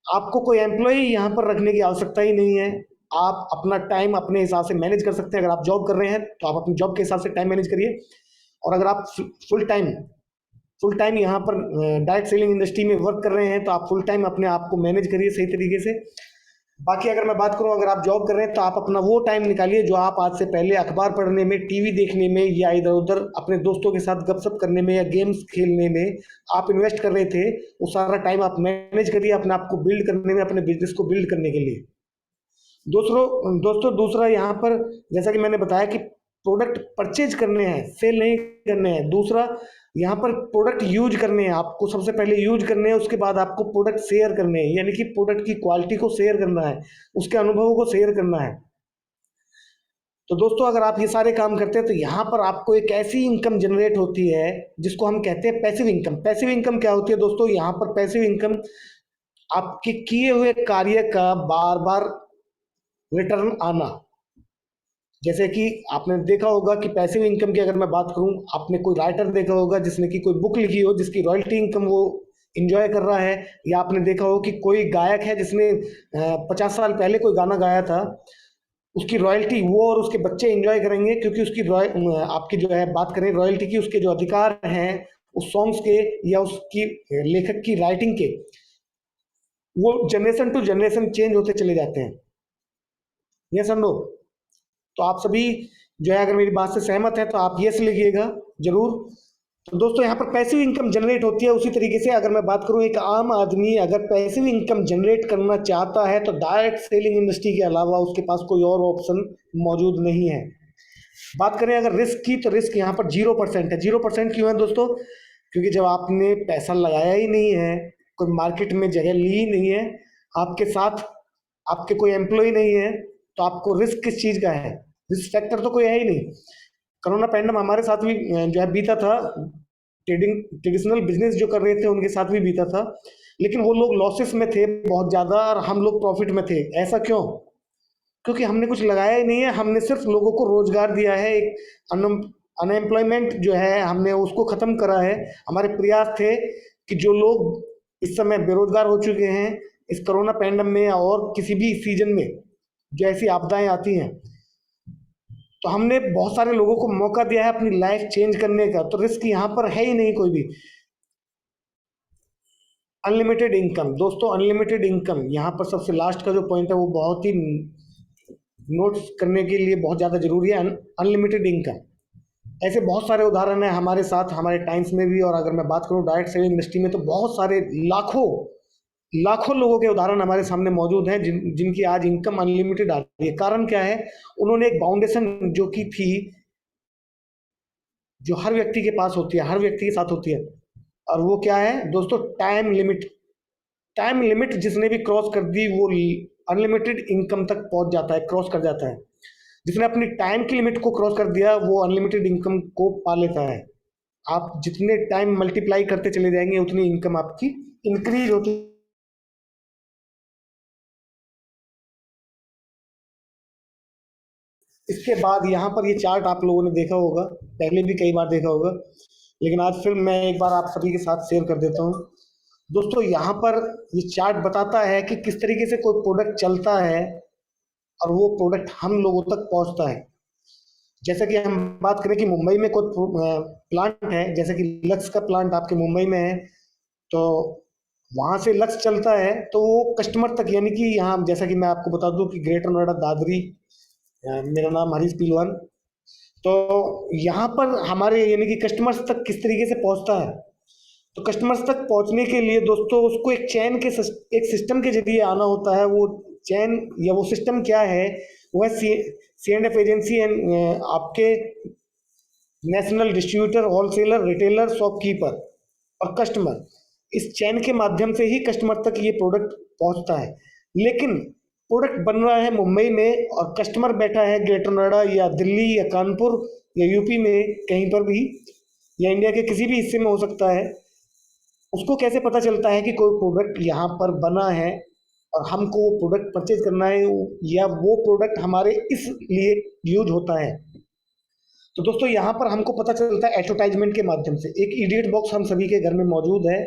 आपको कोई एम्प्लॉय यहाँ पर रखने की आवश्यकता ही नहीं है। आप अपना टाइम अपने हिसाब से मैनेज कर सकते हैं। अगर आप जॉब कर रहे हैं तो आप अपनी जॉब के हिसाब से टाइम मैनेज करिए, और अगर आप फुल टाइम यहाँ पर डायरेक्ट सेलिंग इंडस्ट्री में वर्क कर रहे हैं तो आप फुल टाइम अपने आप को मैनेज करिए सही तरीके से। बाकी अगर मैं बात करूं, अगर आप जॉब कर रहे हैं तो आप अपना वो टाइम निकालिए जो आप आज से पहले अखबार पढ़ने में, टीवी देखने में, या इधर उधर अपने दोस्तों के साथ गपशप करने में या गेम्स खेलने में आप इन्वेस्ट कर रहे थे, वो सारा टाइम आप मैनेज करिए अपने आप को बिल्ड करने में, अपने बिजनेस को बिल्ड करने के लिए। दोस्तों दूसरा यहाँ पर, जैसा कि मैंने बताया कि प्रोडक्ट परचेज करने हैं, सेल नहीं करने हैं। दूसरा यहाँ पर प्रोडक्ट यूज करने हैं, आपको सबसे पहले यूज करने हैं, उसके बाद आपको प्रोडक्ट शेयर करने हैं, यानी कि प्रोडक्ट की क्वालिटी को शेयर करना है, उसके अनुभवों को शेयर करना है। तो दोस्तों अगर आप ये सारे काम करते हैं तो यहाँ पर आपको एक ऐसी इनकम जनरेट होती है जिसको हम कहते हैं पैसिव इनकम। पैसिव इनकम क्या होती है दोस्तों? यहाँ पर पैसिव इनकम आपके किए हुए कार्य का बार बार रिटर्न आना। जैसे कि आपने देखा होगा कि पैसिव इनकम की अगर मैं बात करूं, आपने कोई राइटर देखा होगा जिसने कि कोई बुक लिखी हो जिसकी रॉयल्टी इनकम वो इंजॉय कर रहा है, या आपने देखा हो कि कोई गायक है जिसने 50 साल पहले कोई गाना गाया था, उसकी रॉयल्टी वो और उसके बच्चे इंजॉय करेंगे, क्योंकि उसकी आपकी जो है बात करें रॉयल्टी की, उसके जो अधिकार हैं उस सॉन्ग्स के या उसकी लेखक की राइटिंग के, वो जनरेशन टू जनरेशन चेंज होते चले जाते हैं। ये समझो। तो आप सभी जो है अगर मेरी बात से सहमत है तो आप यस लिखिएगा जरूर। तो दोस्तों यहाँ पर पैसिव इनकम जनरेट होती है। उसी तरीके से अगर मैं बात करूँ, एक आम आदमी अगर पैसिव इनकम जनरेट करना चाहता है तो डायरेक्ट सेलिंग इंडस्ट्री के अलावा उसके पास कोई और ऑप्शन मौजूद नहीं है। बात करें अगर रिस्क की, तो रिस्क यहाँ पर 0% है। 0% क्यों है दोस्तों? क्योंकि जब आपने पैसा लगाया ही नहीं है, कोई मार्केट में जगह ली ही नहीं है, आपके साथ आपके कोई एम्प्लॉय नहीं है, तो आपको रिस्क किस चीज़ का है? रिस्क फैक्टर तो कोई है ही नहीं। कोरोना पैंडम हमारे साथ भी जो है बीता था, ट्रेडिशनल बिजनेस जो कर रहे थे उनके साथ भी बीता था, लेकिन वो लोग लॉसेस में थे बहुत ज़्यादा और हम लोग प्रॉफिट में थे। ऐसा क्यों? क्योंकि हमने कुछ लगाया ही नहीं है, हमने सिर्फ लोगों को रोजगार दिया है। एक अनएम्प्लॉयमेंट जो है हमने उसको खत्म करा है। हमारे प्रयास थे कि जो लोग इस समय बेरोजगार हो चुके हैं इस कोरोना पैंडम में और किसी भी सीजन में जो ऐसी आपदाएं आती हैं, तो हमने बहुत सारे लोगों को मौका दिया है अपनी लाइफ चेंज करने का। तो रिस्क यहाँ पर है ही नहीं कोई भी। अनलिमिटेड इनकम दोस्तों, अनलिमिटेड इनकम यहाँ पर सबसे लास्ट का जो पॉइंट है वो बहुत ही नोट्स करने के लिए बहुत ज़्यादा जरूरी है। अनलिमिटेड इनकम, ऐसे बहुत सारे उदाहरण हैं हमारे साथ, हमारे टाइम्स में भी। और अगर मैं बात करूं डायरेक्ट सेलिंग इंडस्ट्री में, तो बहुत सारे लाखों लाखों लोगों के उदाहरण हमारे सामने मौजूद हैं जिनकी आज इनकम अनलिमिटेड आ रही है। कारण क्या है? उन्होंने एक बाउंडेशन जो की थी, जो हर व्यक्ति के पास होती है, हर व्यक्ति के साथ होती है, और वो क्या है दोस्तों? Time limit. टाइम लिमिट जिसने भी क्रॉस कर दी वो अनलिमिटेड इनकम तक पहुंच जाता है, क्रॉस कर जाता है। जिसने अपनी टाइम की लिमिट को क्रॉस कर दिया वो अनलिमिटेड इनकम को पा लेता है। आप जितने टाइम मल्टीप्लाई करते चले जाएंगे उतनी इनकम आपकी इंक्रीज होती। इसके बाद यहाँ पर ये चार्ट आप लोगों ने देखा होगा, पहले भी कई बार देखा होगा, लेकिन आज फिर मैं एक बार आप सभी के साथ शेयर कर देता हूँ। दोस्तों यहाँ पर ये चार्ट बताता है कि किस तरीके से कोई प्रोडक्ट चलता है और वो प्रोडक्ट हम लोगों तक पहुँचता है। जैसे कि हम बात करें कि मुंबई में कोई प्लांट है, जैसे कि लक्स का प्लांट आपके मुंबई में है, तो वहां से लक्स चलता है तो वो कस्टमर तक, यानी कि यहाँ जैसा कि मैं आपको बता दूं कि ग्रेटर नोएडा दादरी, मेरा नाम हरीश पिलवान। तो यहाँ पर हमारे यानी कि कस्टमर्स तक किस तरीके से पहुंचता है, तो कस्टमर्स तक पहुंचने के लिए दोस्तों उसको एक चैन के एक सिस्टम के जरिए आना होता है। वो चैन या वो सिस्टम क्या है, वो है सी एंड एफ एजेंसी एंड आपके national distributor, wholesaler, retailer, shopkeeper और कस्टमर। इस चैन के माध्यम से ही कस्टमर तक ये प्रोडक्ट पहुंचता है। लेकिन प्रोडक्ट बन रहा है मुंबई में और कस्टमर बैठा है ग्रेटर नोएडा या दिल्ली या कानपुर या यूपी में कहीं पर भी, या इंडिया के किसी भी हिस्से में हो सकता है। उसको कैसे पता चलता है कि कोई प्रोडक्ट यहाँ पर बना है और हमको वो प्रोडक्ट परचेज करना है, या वो प्रोडक्ट हमारे इसलिए यूज होता है? तो दोस्तों यहाँ पर हमको पता चलता है एडवर्टाइजमेंट के माध्यम से। एक इडियट बॉक्स हम सभी के घर में मौजूद है,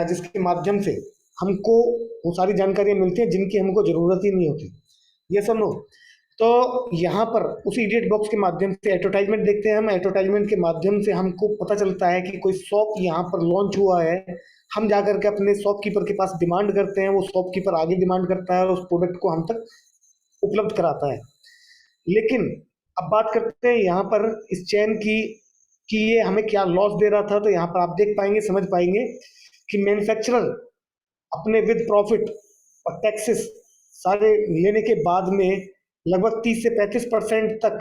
जिसके माध्यम से हमको वो सारी जानकारियां मिलती हैं जिनकी हमको जरूरत ही नहीं होती। ये सुनो, तो यहाँ पर उस इडियट बॉक्स के माध्यम से एडवर्टाइजमेंट देखते हैं हम। एडवर्टाइजमेंट के माध्यम से हमको पता चलता है कि कोई शॉप यहाँ पर लॉन्च हुआ है। हम जाकर के अपने शॉपकीपर के पास डिमांड करते हैं, वो शॉपकीपर आगे डिमांड करता है और उस प्रोडक्ट को हम तक उपलब्ध कराता है। लेकिन अब बात करते हैं यहाँ पर इस चैन की कि ये हमें क्या लॉस दे रहा था। तो यहाँ पर आप देख पाएंगे, समझ पाएंगे कि मैन्युफैक्चरर अपने विद प्रॉफिट और टैक्सेस सारे लेने के बाद में लगभग 30 से 35% तक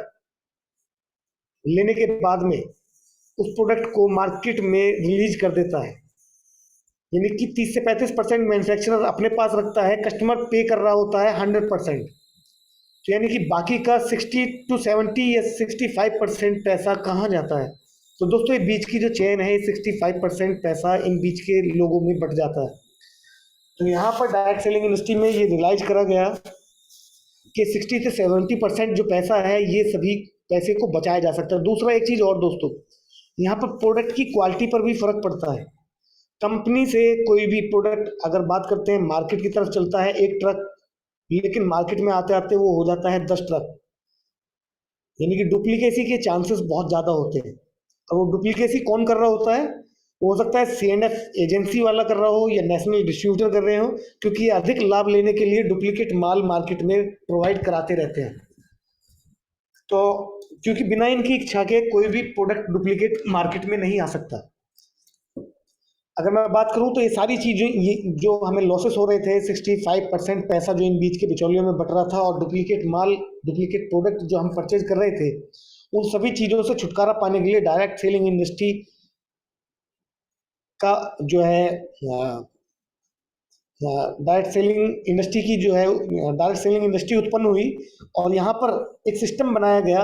लेने के बाद में उस प्रोडक्ट को मार्केट में रिलीज कर देता है। यानी कि 30 से 35% मैन्युफैक्चरर अपने पास रखता है, कस्टमर पे कर रहा होता है 100%। तो यानी कि बाकी का 60 to 70 या 65% पैसा कहाँ जाता है? तो दोस्तों ये बीच की जो चेन है, 65% पैसा इन बीच के लोगों में बट जाता है। तो यहाँ पर डायरेक्ट सेलिंग इंडस्ट्री में ये रियलाइज करा गया कि 60 से 70% जो पैसा है ये सभी पैसे को बचाया जा सकता है। दूसरा एक चीज और दोस्तों, यहाँ पर प्रोडक्ट की क्वालिटी पर भी फर्क पड़ता है। कंपनी से कोई भी प्रोडक्ट अगर बात करते हैं, मार्केट की तरफ चलता है एक ट्रक, लेकिन मार्केट में आते आते वो हो जाता है 10 ट्रक। यानी कि डुप्लीकेसी के चांसेस बहुत ज्यादा होते हैं। और वो डुप्लीकेसी कौन कर रहा होता है? हो सकता है सी एंड एफ एजेंसी वाला कर रहा हो या नेशनल डिस्ट्रीब्यूटर कर रहे हो, क्योंकि ये अधिक लाभ लेने के लिए डुप्लीकेट माल मार्केट में प्रोवाइड कराते रहते हैं। तो क्योंकि बिना इनकी इच्छा के कोई भी प्रोडक्ट डुप्लीकेट मार्केट में नहीं आ सकता। अगर मैं बात करूं तो ये सारी चीजें, ये जो हमें लॉसेस हो रहे थे, 65% पैसा जो इन बीच के बिचौलियों में बट रहा था और डुप्लीकेट माल, डुप्लीकेट प्रोडक्ट जो हम परचेज कर रहे थे, उन सभी चीजों से छुटकारा पाने के लिए डायरेक्ट सेलिंग इंडस्ट्री का जो है डायरेक्ट सेलिंग इंडस्ट्री की जो है डायरेक्ट सेलिंग इंडस्ट्री उत्पन्न हुई। और यहाँ पर एक सिस्टम बनाया गया।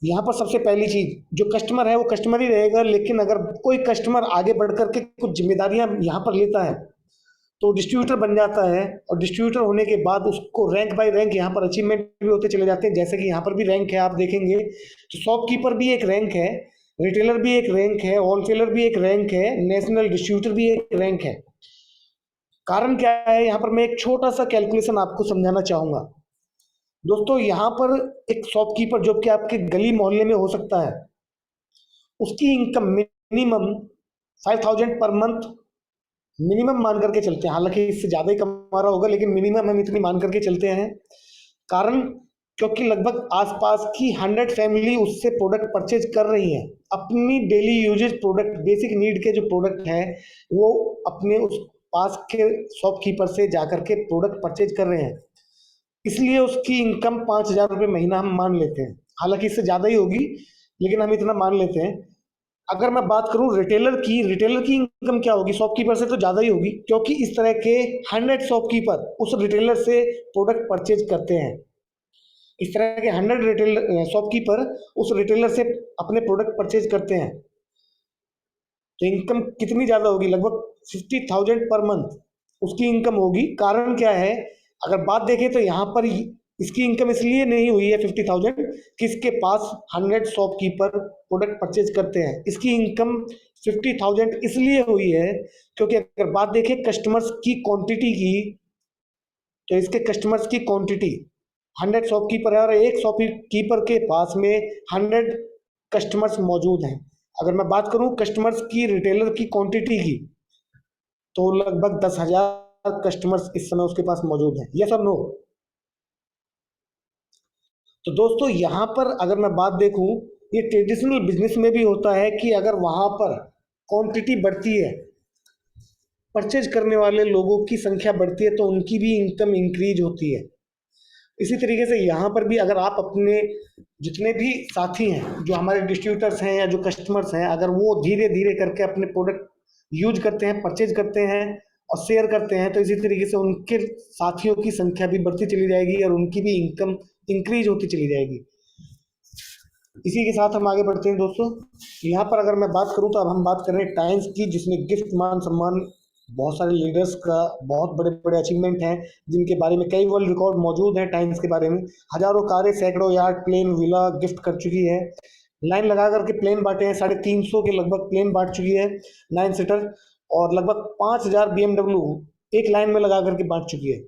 यहाँ पर सबसे पहली चीज, जो कस्टमर है वो कस्टमर ही रहेगा, लेकिन अगर कोई कस्टमर आगे बढ़ करके कुछ जिम्मेदारियां यहाँ पर लेता है तो डिस्ट्रीब्यूटर बन जाता है। और डिस्ट्रीब्यूटर होने के बाद उसको रैंक बाय रैंक यहाँ पर अचीवमेंट भी होते चले जाते हैं। जैसे कि यहाँ पर भी रैंक है, आप देखेंगे तो शॉपकीपर भी एक रैंक है, रिटेलर भी एक रैंक है, होलसेलर भी एक रैंक है, नेशनल डिस्ट्रीब्यूटर भी एक रैंक है। कारण क्या है? यहाँ पर मैं एक छोटा सा कैलकुलेशन आपको समझाना चाहूंगा। दोस्तों यहाँ पर एक शॉपकीपर जो कि आपके गली मोहल्ले में हो सकता है, उसकी income minimum 5,000 per month minimum मान करके चलते हैं। हालांकि इससे ज्यादा ही कमा रहा होगा, लेकिन मिनिमम हम इतनी मान करके चलते हैं। कारण क्योंकि लगभग आसपास की 100 फैमिली उससे प्रोडक्ट परचेज कर रही है। अपनी daily usage product, basic need के जो प्रोडक्ट है वो अपने उस पास के शॉपकीपर से जाकर के प्रोडक्ट परचेज कर रहे हैं। इसलिए उसकी इनकम 5,000 रुपये महीना हम मान लेते हैं। हालांकि इससे ज्यादा ही होगी, लेकिन हम इतना मान लेते हैं। अगर मैं बात करूं रिटेलर की इनकम क्या होगी? शॉपकीपर से तो ज्यादा ही होगी, क्योंकि इस तरह के 100 शॉपकीपर उस रिटेलर से प्रोडक्ट परचेज करते हैं। इस तरह के 100 रिटेलर शॉपकीपर उस रिटेलर से अपने प्रोडक्ट परचेज करते हैं। तो इनकम कितनी ज्यादा होगी? लगभग 50,000 पर मंथ उसकी इनकम होगी। कारण क्या है? अगर बात देखें तो यहाँ पर इसकी इनकम इसलिए नहीं हुई है 50,000 कि इसके पास 100 शॉपकीपर प्रोडक्ट परचेज करते हैं। इसकी इनकम 50,000 इसलिए हुई है क्योंकि अगर बात देखें कस्टमर्स की क्वांटिटी की, तो इसके कस्टमर्स की क्वांटिटी 100 शॉपकीपर है और एक शॉपकीपर के पास में 100 कस्टमर्स मौजूद हैं। अगर मैं बात करूं कस्टमर्स की, रिटेलर की क्वांटिटी की, तो लगभग 10,000 कस्टमर्स इस समय उसके पास मौजूद हैं। यस और नो? तो दोस्तों यहाँ पर अगर मैं बात देखूं, ये ट्रेडिशनल बिजनेस में भी होता है कि अगर वहां पर क्वांटिटी बढ़ती है, परचेज करने वाले लोगों की संख्या बढ़ती है, तो उनकी भी इनकम इंक्रीज होती है। इसी तरीके से यहाँ पर भी अगर आप अपने जितने भी साथी हैं, जो हमारे डिस्ट्रीब्यूटर्स हैं या जो कस्टमर्स हैं, अगर वो धीरे धीरे करके अपने प्रोडक्ट यूज करते हैं, परचेज करते हैं और शेयर करते हैं, तो इसी तरीके से उनके साथियों की संख्या भी बढ़ती चली जाएगी और उनकी भी इनकम इंक्रीज होती चली जाएगी। इसी के साथ हम आगे बढ़ते हैं दोस्तों। यहाँ पर अगर मैं बात करूँ तो अब हम बात कर रहे हैं टाइम्स की, जिसमें गिफ्ट, मान सम्मान, बहुत सारे लीडर्स का बहुत बड़े बड़े अचीवमेंट हैं, जिनके बारे में कई वर्ल्ड रिकॉर्ड मौजूद हैं टाइम्स के बारे में। हजारों कारें, सैकड़ों यार्ड, प्लेन, विला गिफ्ट कर चुकी है। लाइन लगा करके प्लेन बांटे हैं, 350 के लगभग प्लेन बांट चुकी है 9 सीटर, और लगभग 5,000 BMW एक लाइन में लगा करके बांट चुकी है।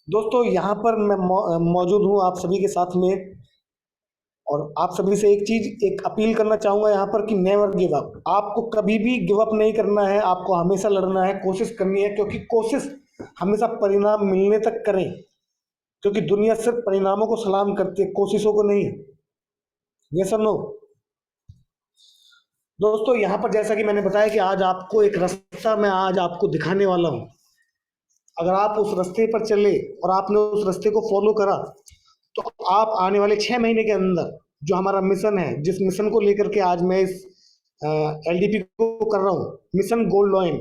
दोस्तों यहाँ पर मैं मौजूद हूँ आप सभी के साथ में, और आप सभी से एक चीज, एक अपील करना चाहूंगा यहाँ पर कि नेवर गिव अप। आपको कभी भी गिव अप नहीं करना है, आपको हमेशा लड़ना है, कोशिश करनी है, क्योंकि कोशिश हमेशा परिणाम मिलने तक करें, क्योंकि दुनिया सिर्फ परिणामों को सलाम करती है, कोशिशों को नहीं। ये सब नो दोस्तों, यहाँ पर जैसा कि मैंने बताया कि आज आपको एक रास्ता मैं आज आपको दिखाने वाला हूँ। अगर आप उस रास्ते पर चले और आपने उस रास्ते को फॉलो करा, तो आप आने वाले 6 महीने के अंदर जो हमारा मिशन है, जिस मिशन को लेकर के आज मैं इस LDP को कर रहा हूँ, मिशन गोल्ड लॉइन,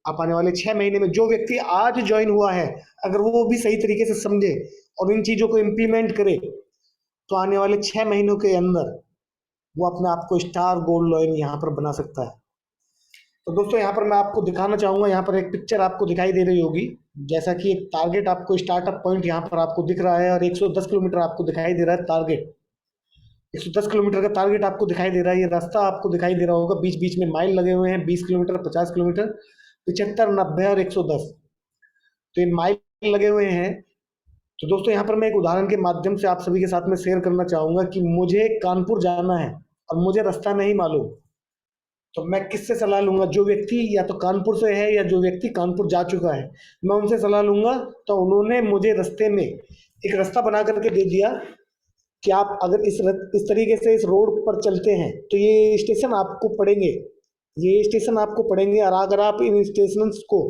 आप आने वाले 6 महीने में, जो व्यक्ति आज ज्वाइन हुआ है, अगर वो भी सही तरीके से समझे और इन चीजों को इम्प्लीमेंट करे, तो आने वाले 6 महीनों के अंदर वो अपने आप को स्टार गोल्ड लॉइन यहाँ पर बना सकता है। तो दोस्तों यहाँ पर मैं आपको दिखाना चाहूंगा, यहाँ पर एक पिक्चर आपको दिखाई दे रही होगी, जैसा कि एक टारगेट आपको, स्टार्टअप पॉइंट यहाँ पर आपको दिख रहा है, और 110 किलोमीटर आपको दिखाई दे रहा है टारगेट। 110 किलोमीटर का टारगेट आपको दिखाई दे रहा है। ये रास्ता आपको दिखाई दे रहा होगा, बीच बीच में माइल लगे हुए हैं, 20 किलोमीटर, 50 किलोमीटर, 75, 90 और 110, तो ये माइल लगे हुए हैं। तो दोस्तों यहाँ पर मैं एक उदाहरण के माध्यम से आप सभी के साथ में शेयर करना चाहूंगा कि मुझे कानपुर जाना है और मुझे रास्ता नहीं मालूम, तो मैं किससे सलाह लूंगा? जो व्यक्ति या तो कानपुर से है या जो व्यक्ति कानपुर जा चुका है, मैं उनसे सलाह लूंगा। तो उन्होंने मुझे रास्ते में एक रास्ता बना करके दे दिया कि आप अगर इस तरीके से इस रोड पर चलते हैं तो ये स्टेशन आपको पड़ेंगे, ये स्टेशन आपको पड़ेंगे, और अगर आप इन स्टेशन को,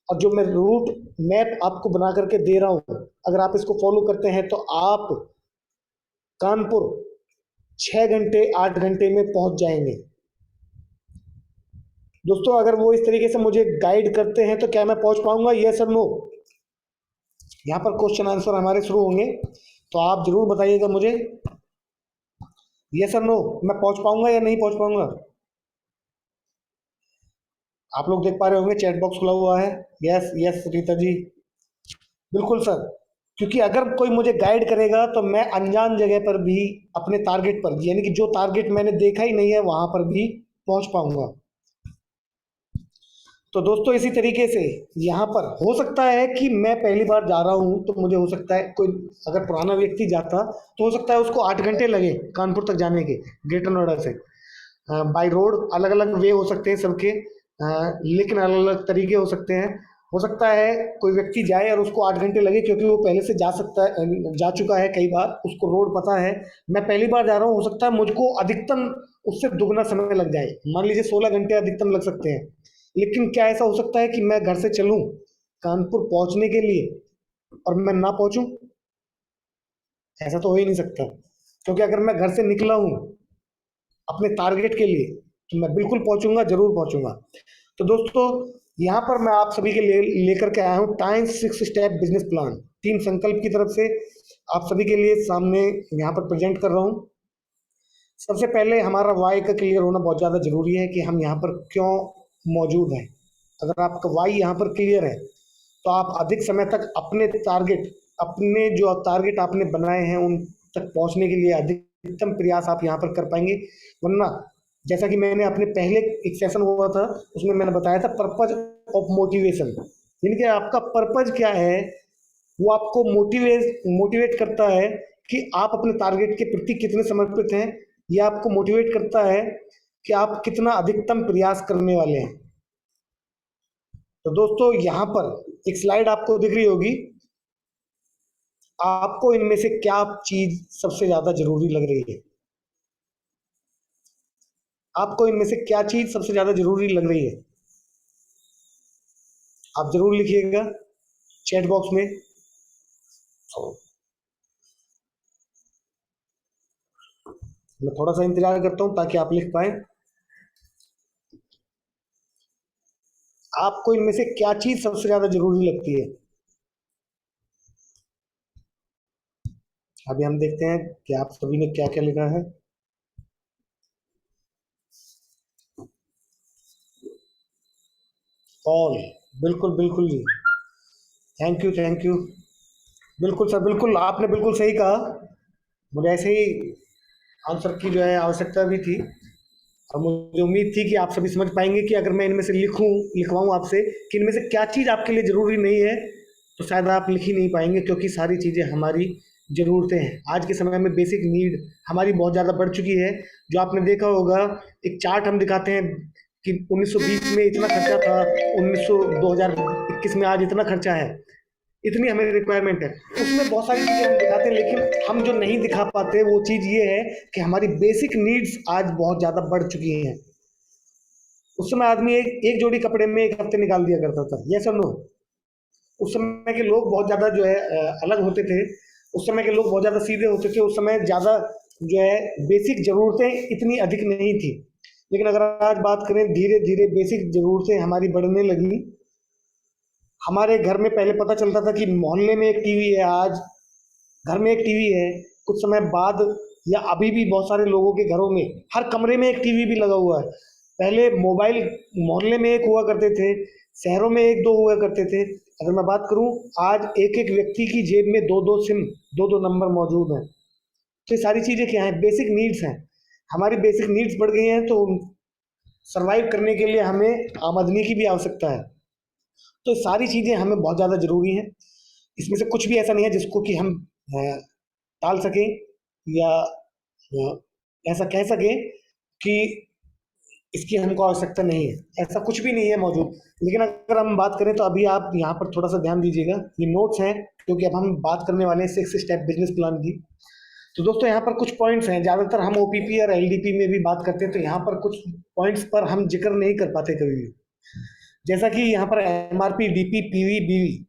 और जो मैं रूट मैप आपको बना करके दे रहा हूँ, अगर आप इसको फॉलो करते हैं, तो आप कानपुर 6 घंटे 8 घंटे में पहुंच जाएंगे। दोस्तों अगर वो इस तरीके से मुझे गाइड करते हैं तो क्या मैं पहुंच पाऊंगा? यस और नो? यहाँ पर क्वेश्चन आंसर हमारे शुरू होंगे, तो आप जरूर बताइएगा मुझे, यस और नो, मैं पहुंच पाऊंगा या नहीं पहुंच पाऊंगा? आप लोग देख पा रहे होंगे, चैट बॉक्स खुला हुआ है। यस यस रीता जी, बिल्कुल सर, क्योंकि अगर कोई मुझे गाइड करेगा तो मैं अनजान जगह पर भी अपने टारगेट पर, यानी कि जो टारगेट मैंने देखा ही नहीं है, वहां पर भी पहुंच पाऊंगा। तो दोस्तों इसी तरीके से यहाँ पर हो सकता है कि मैं पहली बार जा रहा हूँ, तो मुझे हो सकता है कोई अगर पुराना व्यक्ति जाता तो हो सकता है उसको 8 घंटे लगे कानपुर तक जाने के, ग्रेटर नोएडा से। बाय रोड अलग अलग वे हो सकते हैं सबके, लेकिन अलग अलग तरीके हो सकते हैं। हो सकता है कोई व्यक्ति जाए और उसको 8 घंटे लगे, क्योंकि वो पहले से जा सकता है, जा चुका है कई बार, उसको रोड पता है। मैं पहली बार जा रहा हूँ, हो सकता है मुझको अधिकतम उससे दुगना समय लग जाए, मान लीजिए 16 घंटे अधिकतम लग सकते हैं। लेकिन क्या ऐसा हो सकता है कि मैं घर से चलूं कानपुर पहुंचने के लिए और मैं ना पहुंचूं? ऐसा तो हो ही नहीं सकता, क्योंकि अगर मैं घर से निकला हूं अपने टारगेट के लिए, तो मैं बिल्कुल पहुंचूंगा, जरूर पहुंचूंगा। तो दोस्तों यहाँ पर मैं आप सभी के लिए लेकर के आया हूँ times 6 step business plan, team संकल्प की तरफ से आप सभी के लिए सामने यहाँ पर प्रेजेंट कर रहा हूँ। सबसे पहले हमारा वाई का क्लियर होना बहुत ज़्यादा जरूरी है कि हम यहाँ पर क्यों मौजूद हैं। अगर आपका वाई यहाँ पर क्लियर है, तो आप अधिक समय तक अपने जो टारगेट आपने बनाए हैं उन तक पहुंचने के लिए अधिकतम प्रयास आप यहाँ पर कर पाएंगे। वरना जैसा कि मैंने अपने पहले एक सेशन हुआ था, उसमें मैंने बताया था पर्पज ऑफ मोटिवेशन, यानी कि आपका पर्पज क्या है वो आपको मोटिवेट करता है कि आप अपने टारगेट के प्रति कितने समर्पित हैं। ये आपको मोटिवेट करता है कि आप कितना अधिकतम प्रयास करने वाले हैं। तो दोस्तों यहाँ पर एक स्लाइड आपको दिख रही होगी, आपको इनमें से क्या चीज सबसे ज्यादा जरूरी लग रही है? आपको इनमें से क्या चीज सबसे ज्यादा जरूरी लग रही है? आप जरूर लिखिएगा चैट बॉक्स में। मैं थोड़ा सा इंतजार करता हूं ताकि आप लिख पाए। आपको इनमें से क्या चीज सबसे ज्यादा जरूरी लगती है? अभी हम देखते हैं कि आप सभी ने क्या क्या लिखा है। ऑल, बिल्कुल बिल्कुल जी, थैंक यू थैंक यू। बिल्कुल सर, बिल्कुल आपने बिल्कुल सही कहा। मुझे ऐसे ही आंसर की जो है आवश्यकता भी थी, और मुझे उम्मीद थी कि आप सभी समझ पाएंगे कि अगर मैं इनमें से लिखवाऊं आपसे कि इनमें से क्या चीज़ आपके लिए ज़रूरी नहीं है, तो शायद आप लिख ही नहीं पाएंगे, क्योंकि सारी चीज़ें हमारी ज़रूरतें हैं। आज के समय में बेसिक नीड हमारी बहुत ज़्यादा बढ़ चुकी है। जो आपने देखा होगा, एक चार्ट हम दिखाते हैं कि 1920 में इतना खर्चा था, 2021 में आज इतना खर्चा है, इतनी हमें रिक्वायरमेंट है। उसमें बहुत सारी चीज़ें हम दिखाते हैं, लेकिन हम जो नहीं दिखा पाते वो चीज़ ये है कि हमारी बेसिक नीड्स आज बहुत ज़्यादा बढ़ चुकी हैं। उस समय आदमी एक जोड़ी कपड़े में एक हफ्ते निकाल दिया करता था, ये सब नो। उस समय के लोग बहुत ज़्यादा जो है अलग होते थे। उस समय के लोग बहुत ज़्यादा सीधे होते थे। उस समय ज़्यादा जो है बेसिक ज़रूरतें इतनी अधिक नहीं थी। लेकिन अगर आज बात करें, धीरे धीरे बेसिक ज़रूरतें हमारी बढ़ने लगी। हमारे घर में पहले पता चलता था कि मोहल्ले में एक टीवी है, आज घर में एक टीवी है। कुछ समय बाद, या अभी भी बहुत सारे लोगों के घरों में हर कमरे में एक टीवी भी लगा हुआ है। पहले मोबाइल मोहल्ले में एक हुआ करते थे, शहरों में एक दो हुआ करते थे। अगर मैं बात करूं, आज एक एक व्यक्ति की जेब में दो दो सिम, दो दो नंबर मौजूद हैं। तो ये सारी चीज़ें क्या हैं? बेसिक नीड्स हैं। हमारी बेसिक नीड्स बढ़ गई हैं, तो सरवाइव करने के लिए हमें आमदनी की भी आवश्यकता है। तो सारी चीज़ें हमें बहुत ज़्यादा ज़रूरी हैं। इसमें से कुछ भी ऐसा नहीं है जिसको कि हम अ, टाल सकें, या ऐसा कह सकें कि इसकी हमको आवश्यकता नहीं है। ऐसा कुछ भी नहीं है मौजूद। लेकिन अगर हम बात करें, तो अभी आप यहाँ पर थोड़ा सा ध्यान दीजिएगा, ये नोट्स हैं, क्योंकि अब हम बात करने वाले हैं 6 स्टेप बिजनेस प्लान की। तो दोस्तों यहाँ पर कुछ पॉइंट्स हैं। ज़्यादातर हम ओपीपी और एलडीपी में भी बात करते हैं, तो यहाँ पर कुछ पॉइंट्स पर हम जिक्र नहीं कर पाते कभी भी। जैसा कि यहाँ पर एमआरपी, डीपी, पीवी, बीवी,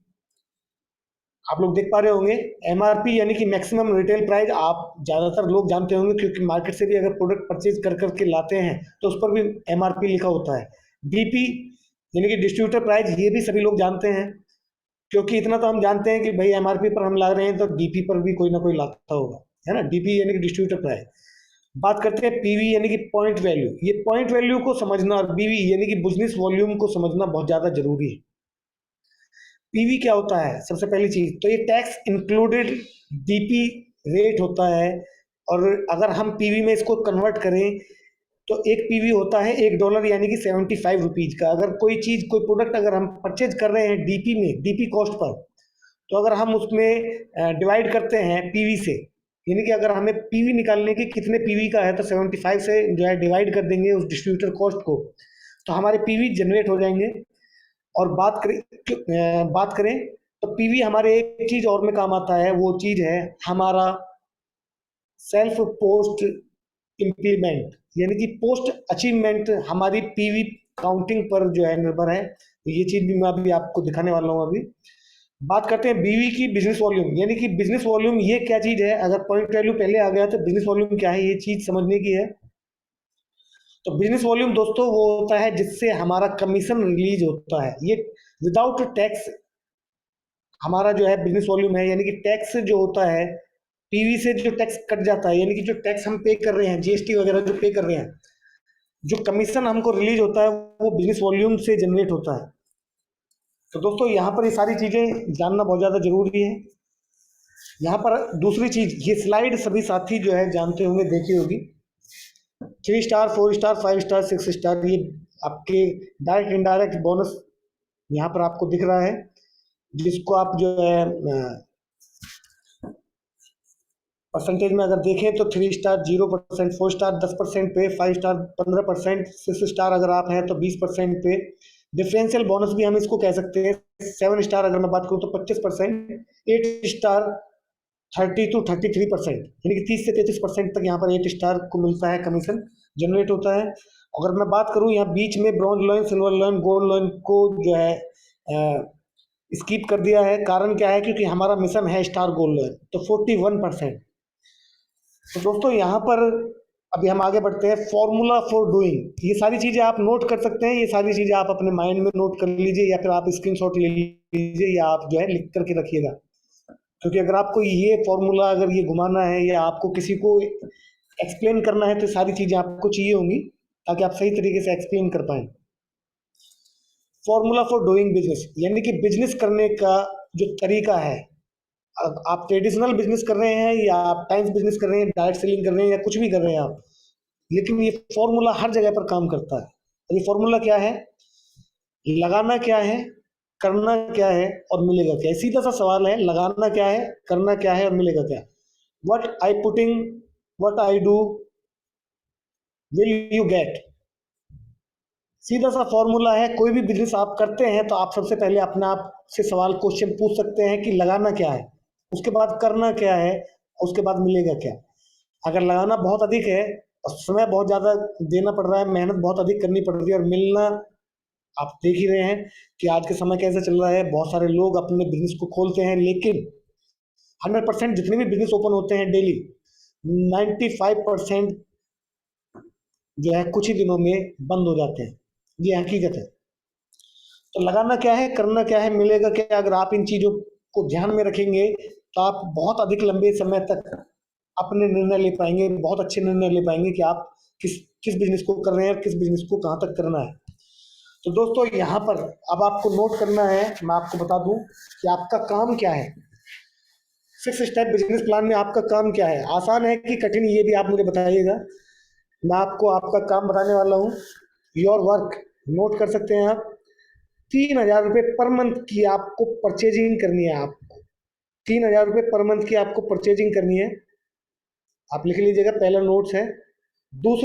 आप लोग देख पा रहे होंगे। एमआरपी यानी कि मैक्सिमम रिटेल प्राइस, आप ज़्यादातर लोग जानते होंगे, क्योंकि मार्केट से भी अगर प्रोडक्ट परचेज कर करके लाते हैं तो उस पर भी एमआरपी लिखा होता है। डीपी यानी कि डिस्ट्रीब्यूटर प्राइस, ये भी सभी लोग जानते हैं, क्योंकि इतना तो हम जानते हैं कि भाई एमआरपी पर हम ला रहे हैं तो डीपी पर भी कोई ना कोई लाता होगा, है ना। डीपी यानी कि डिस्ट्रीब्यूटर प्राइस। बात करते हैं पीवी यानी कि पॉइंट वैल्यू। ये पॉइंट वैल्यू को समझना, और बीवी यानी कि बिजनेस वॉल्यूम को समझना बहुत ज़्यादा जरूरी है। पीवी क्या होता है? सबसे पहली चीज तो ये टैक्स इंक्लूडेड डीपी रेट होता है। और अगर हम पीवी में इसको कन्वर्ट करें, तो एक पीवी होता है $1 यानी कि 75 रुपीज का। अगर कोई चीज, कोई प्रोडक्ट अगर हम परचेज कर रहे हैं डीपी में, डीपी कॉस्ट पर, तो अगर हम उसमें डिवाइड करते हैं पीवी से, यानी कि अगर हमें पीवी निकालने की कितने पीवी का है, तो 75 से जो है डिवाइड कर देंगे उस डिस्ट्रीब्यूटर कॉस्ट को, तो हमारे पीवी जनरेट हो जाएंगे। और बात करें तो पीवी हमारे एक चीज और में काम आता है, वो चीज है हमारा सेल्फ पोस्ट इंप्लीमेंट, यानी कि पोस्ट अचीवमेंट हमारी पीवी काउंटिंग पर जो है निर्भर है। तो ये चीज भी मैं अभी आपको दिखाने वाला हूँ। अभी बात करते हैं बीवी की, बिजनेस वॉल्यूम। यानी कि बिजनेस वॉल्यूम ये क्या चीज है? अगर पॉइंट वैल्यू पहले आ गया तो बिजनेस वॉल्यूम क्या है, ये चीज समझने की है। तो बिजनेस वॉल्यूम दोस्तों वो होता है जिससे हमारा कमीशन रिलीज होता है। ये विदाउट टैक्स हमारा जो है बिजनेस वॉल्यूम है। यानी कि टैक्स जो होता है, पीवी से जो टैक्स कट जाता है, यानी कि जो टैक्स हम पे कर रहे हैं, जीएसटी वगैरह जो पे कर रहे हैं, जो कमीशन हमको रिलीज होता है, वो बिजनेस वॉल्यूम से जनरेट होता है। तो दोस्तों यहाँ पर ये सारी चीजें जानना बहुत ज्यादा जरूरी है। यहाँ पर दूसरी चीज, ये स्लाइड सभी साथी जो है जानते होंगे, देखी होगी। 3 स्टार, 4 स्टार, 5 स्टार, 6 स्टार, ये आपके डायरेक्ट इनडायरेक्ट बोनस यहाँ पर आपको दिख रहा है। जिसको आप जो है परसेंटेज में अगर देखें तो 3 स्टार 0%, 4 स्टार 10% पे, 5 स्टार 15%, 6 स्टार अगर आप हैं तो 20% पे। डिफरेंशियल बोनस भी हम इसको कह सकते हैं। 7 स्टार अगर मैं बात करूं तो 25%, 8 स्टार 30 to 33%, यानी कि 30 से 33% तक यहाँ पर 8 स्टार को मिलता है, कमीशन जनरेट होता है। अगर मैं बात करूं यहाँ बीच में bronze lion, silver lion, gold lion को जो है स्कीप कर दिया है। कारण क्या है? क्योंकि हमारा मिशन है स्टार गोल्ड लॉयन, तो 41%। तो दोस्तों यहाँ पर अभी हम आगे बढ़ते हैं। फॉर्मूला फॉर डूइंग, ये सारी चीजें आप नोट कर सकते हैं, ये सारी चीजें आप अपने माइंड में नोट कर लीजिए, या फिर आप स्क्रीनशॉट ले लीजिए, या आप जो है लिख करके रखिएगा। क्योंकि अगर आपको ये फॉर्मूला अगर ये घुमाना है या आपको किसी को एक्सप्लेन करना है तो सारी चीजें आपको चाहिए होंगी, ताकि आप सही तरीके से एक्सप्लेन कर पाए। फॉर्मूला फॉर डूइंग बिजनेस, यानी कि बिजनेस करने का जो तरीका है। आप ट्रेडिशनल बिजनेस कर रहे हैं या आप टाइम्स बिजनेस कर रहे हैं, डायरेक्ट सेलिंग कर रहे हैं, या कुछ भी कर रहे हैं आप, लेकिन ये फॉर्मूला हर जगह पर काम करता है। और ये फॉर्मूला क्या है? लगाना क्या है, करना क्या है और मिलेगा क्या? सीधा सा सवाल है, लगाना क्या है, करना क्या है और मिलेगा क्या? What I putting, what I do, will you get. सीधा सा फॉर्मूला है। कोई भी बिजनेस आप करते हैं तो आप सबसे पहले अपने आप से सवाल, क्वेश्चन पूछ सकते हैं कि लगाना क्या है, उसके बाद करना क्या है, उसके बाद मिलेगा क्या। अगर लगाना बहुत अधिक है और समय बहुत ज्यादा देना पड़ रहा है, मेहनत बहुत अधिक करनी पड़ रही है, और मिलना, आप देख ही रहे हैं कि आज के समय कैसे चल रहा है। बहुत सारे लोग अपने बिजनेस को खोलते हैं, लेकिन 100% जितने भी बिजनेस ओपन होते हैं डेली, 95% जो है कुछ ही दिनों में बंद हो जाते हैं। ये हकीकत है। तो लगाना क्या है, करना क्या है, मिलेगा क्या, अगर आप इन चीजों को ध्यान में रखेंगे तो आप बहुत अधिक लंबे समय तक अपने निर्णय ले पाएंगे, बहुत अच्छे निर्णय ले पाएंगे कि आप किस किस बिजनेस को कर रहे हैं और किस बिजनेस को कहाँ तक करना है। तो दोस्तों यहाँ पर अब आपको नोट करना है, मैं आपको बता दूं कि आपका काम क्या है। 6 स्टेप बिजनेस प्लान में आपका काम क्या है, आसान है कि कठिन, ये भी आप मुझे बताइएगा। मैं आपको आपका काम बताने वाला हूँ। योर वर्क, नोट कर सकते हैं आप। 3,000 रुपये पर मंथ की आपको परचेजिंग करनी है। आपको 3,000 रुपये पर मंथ की आपको परचेजिंग करनी है। आप लिख लीजिएगा, पहला नोट्स है। दूसरा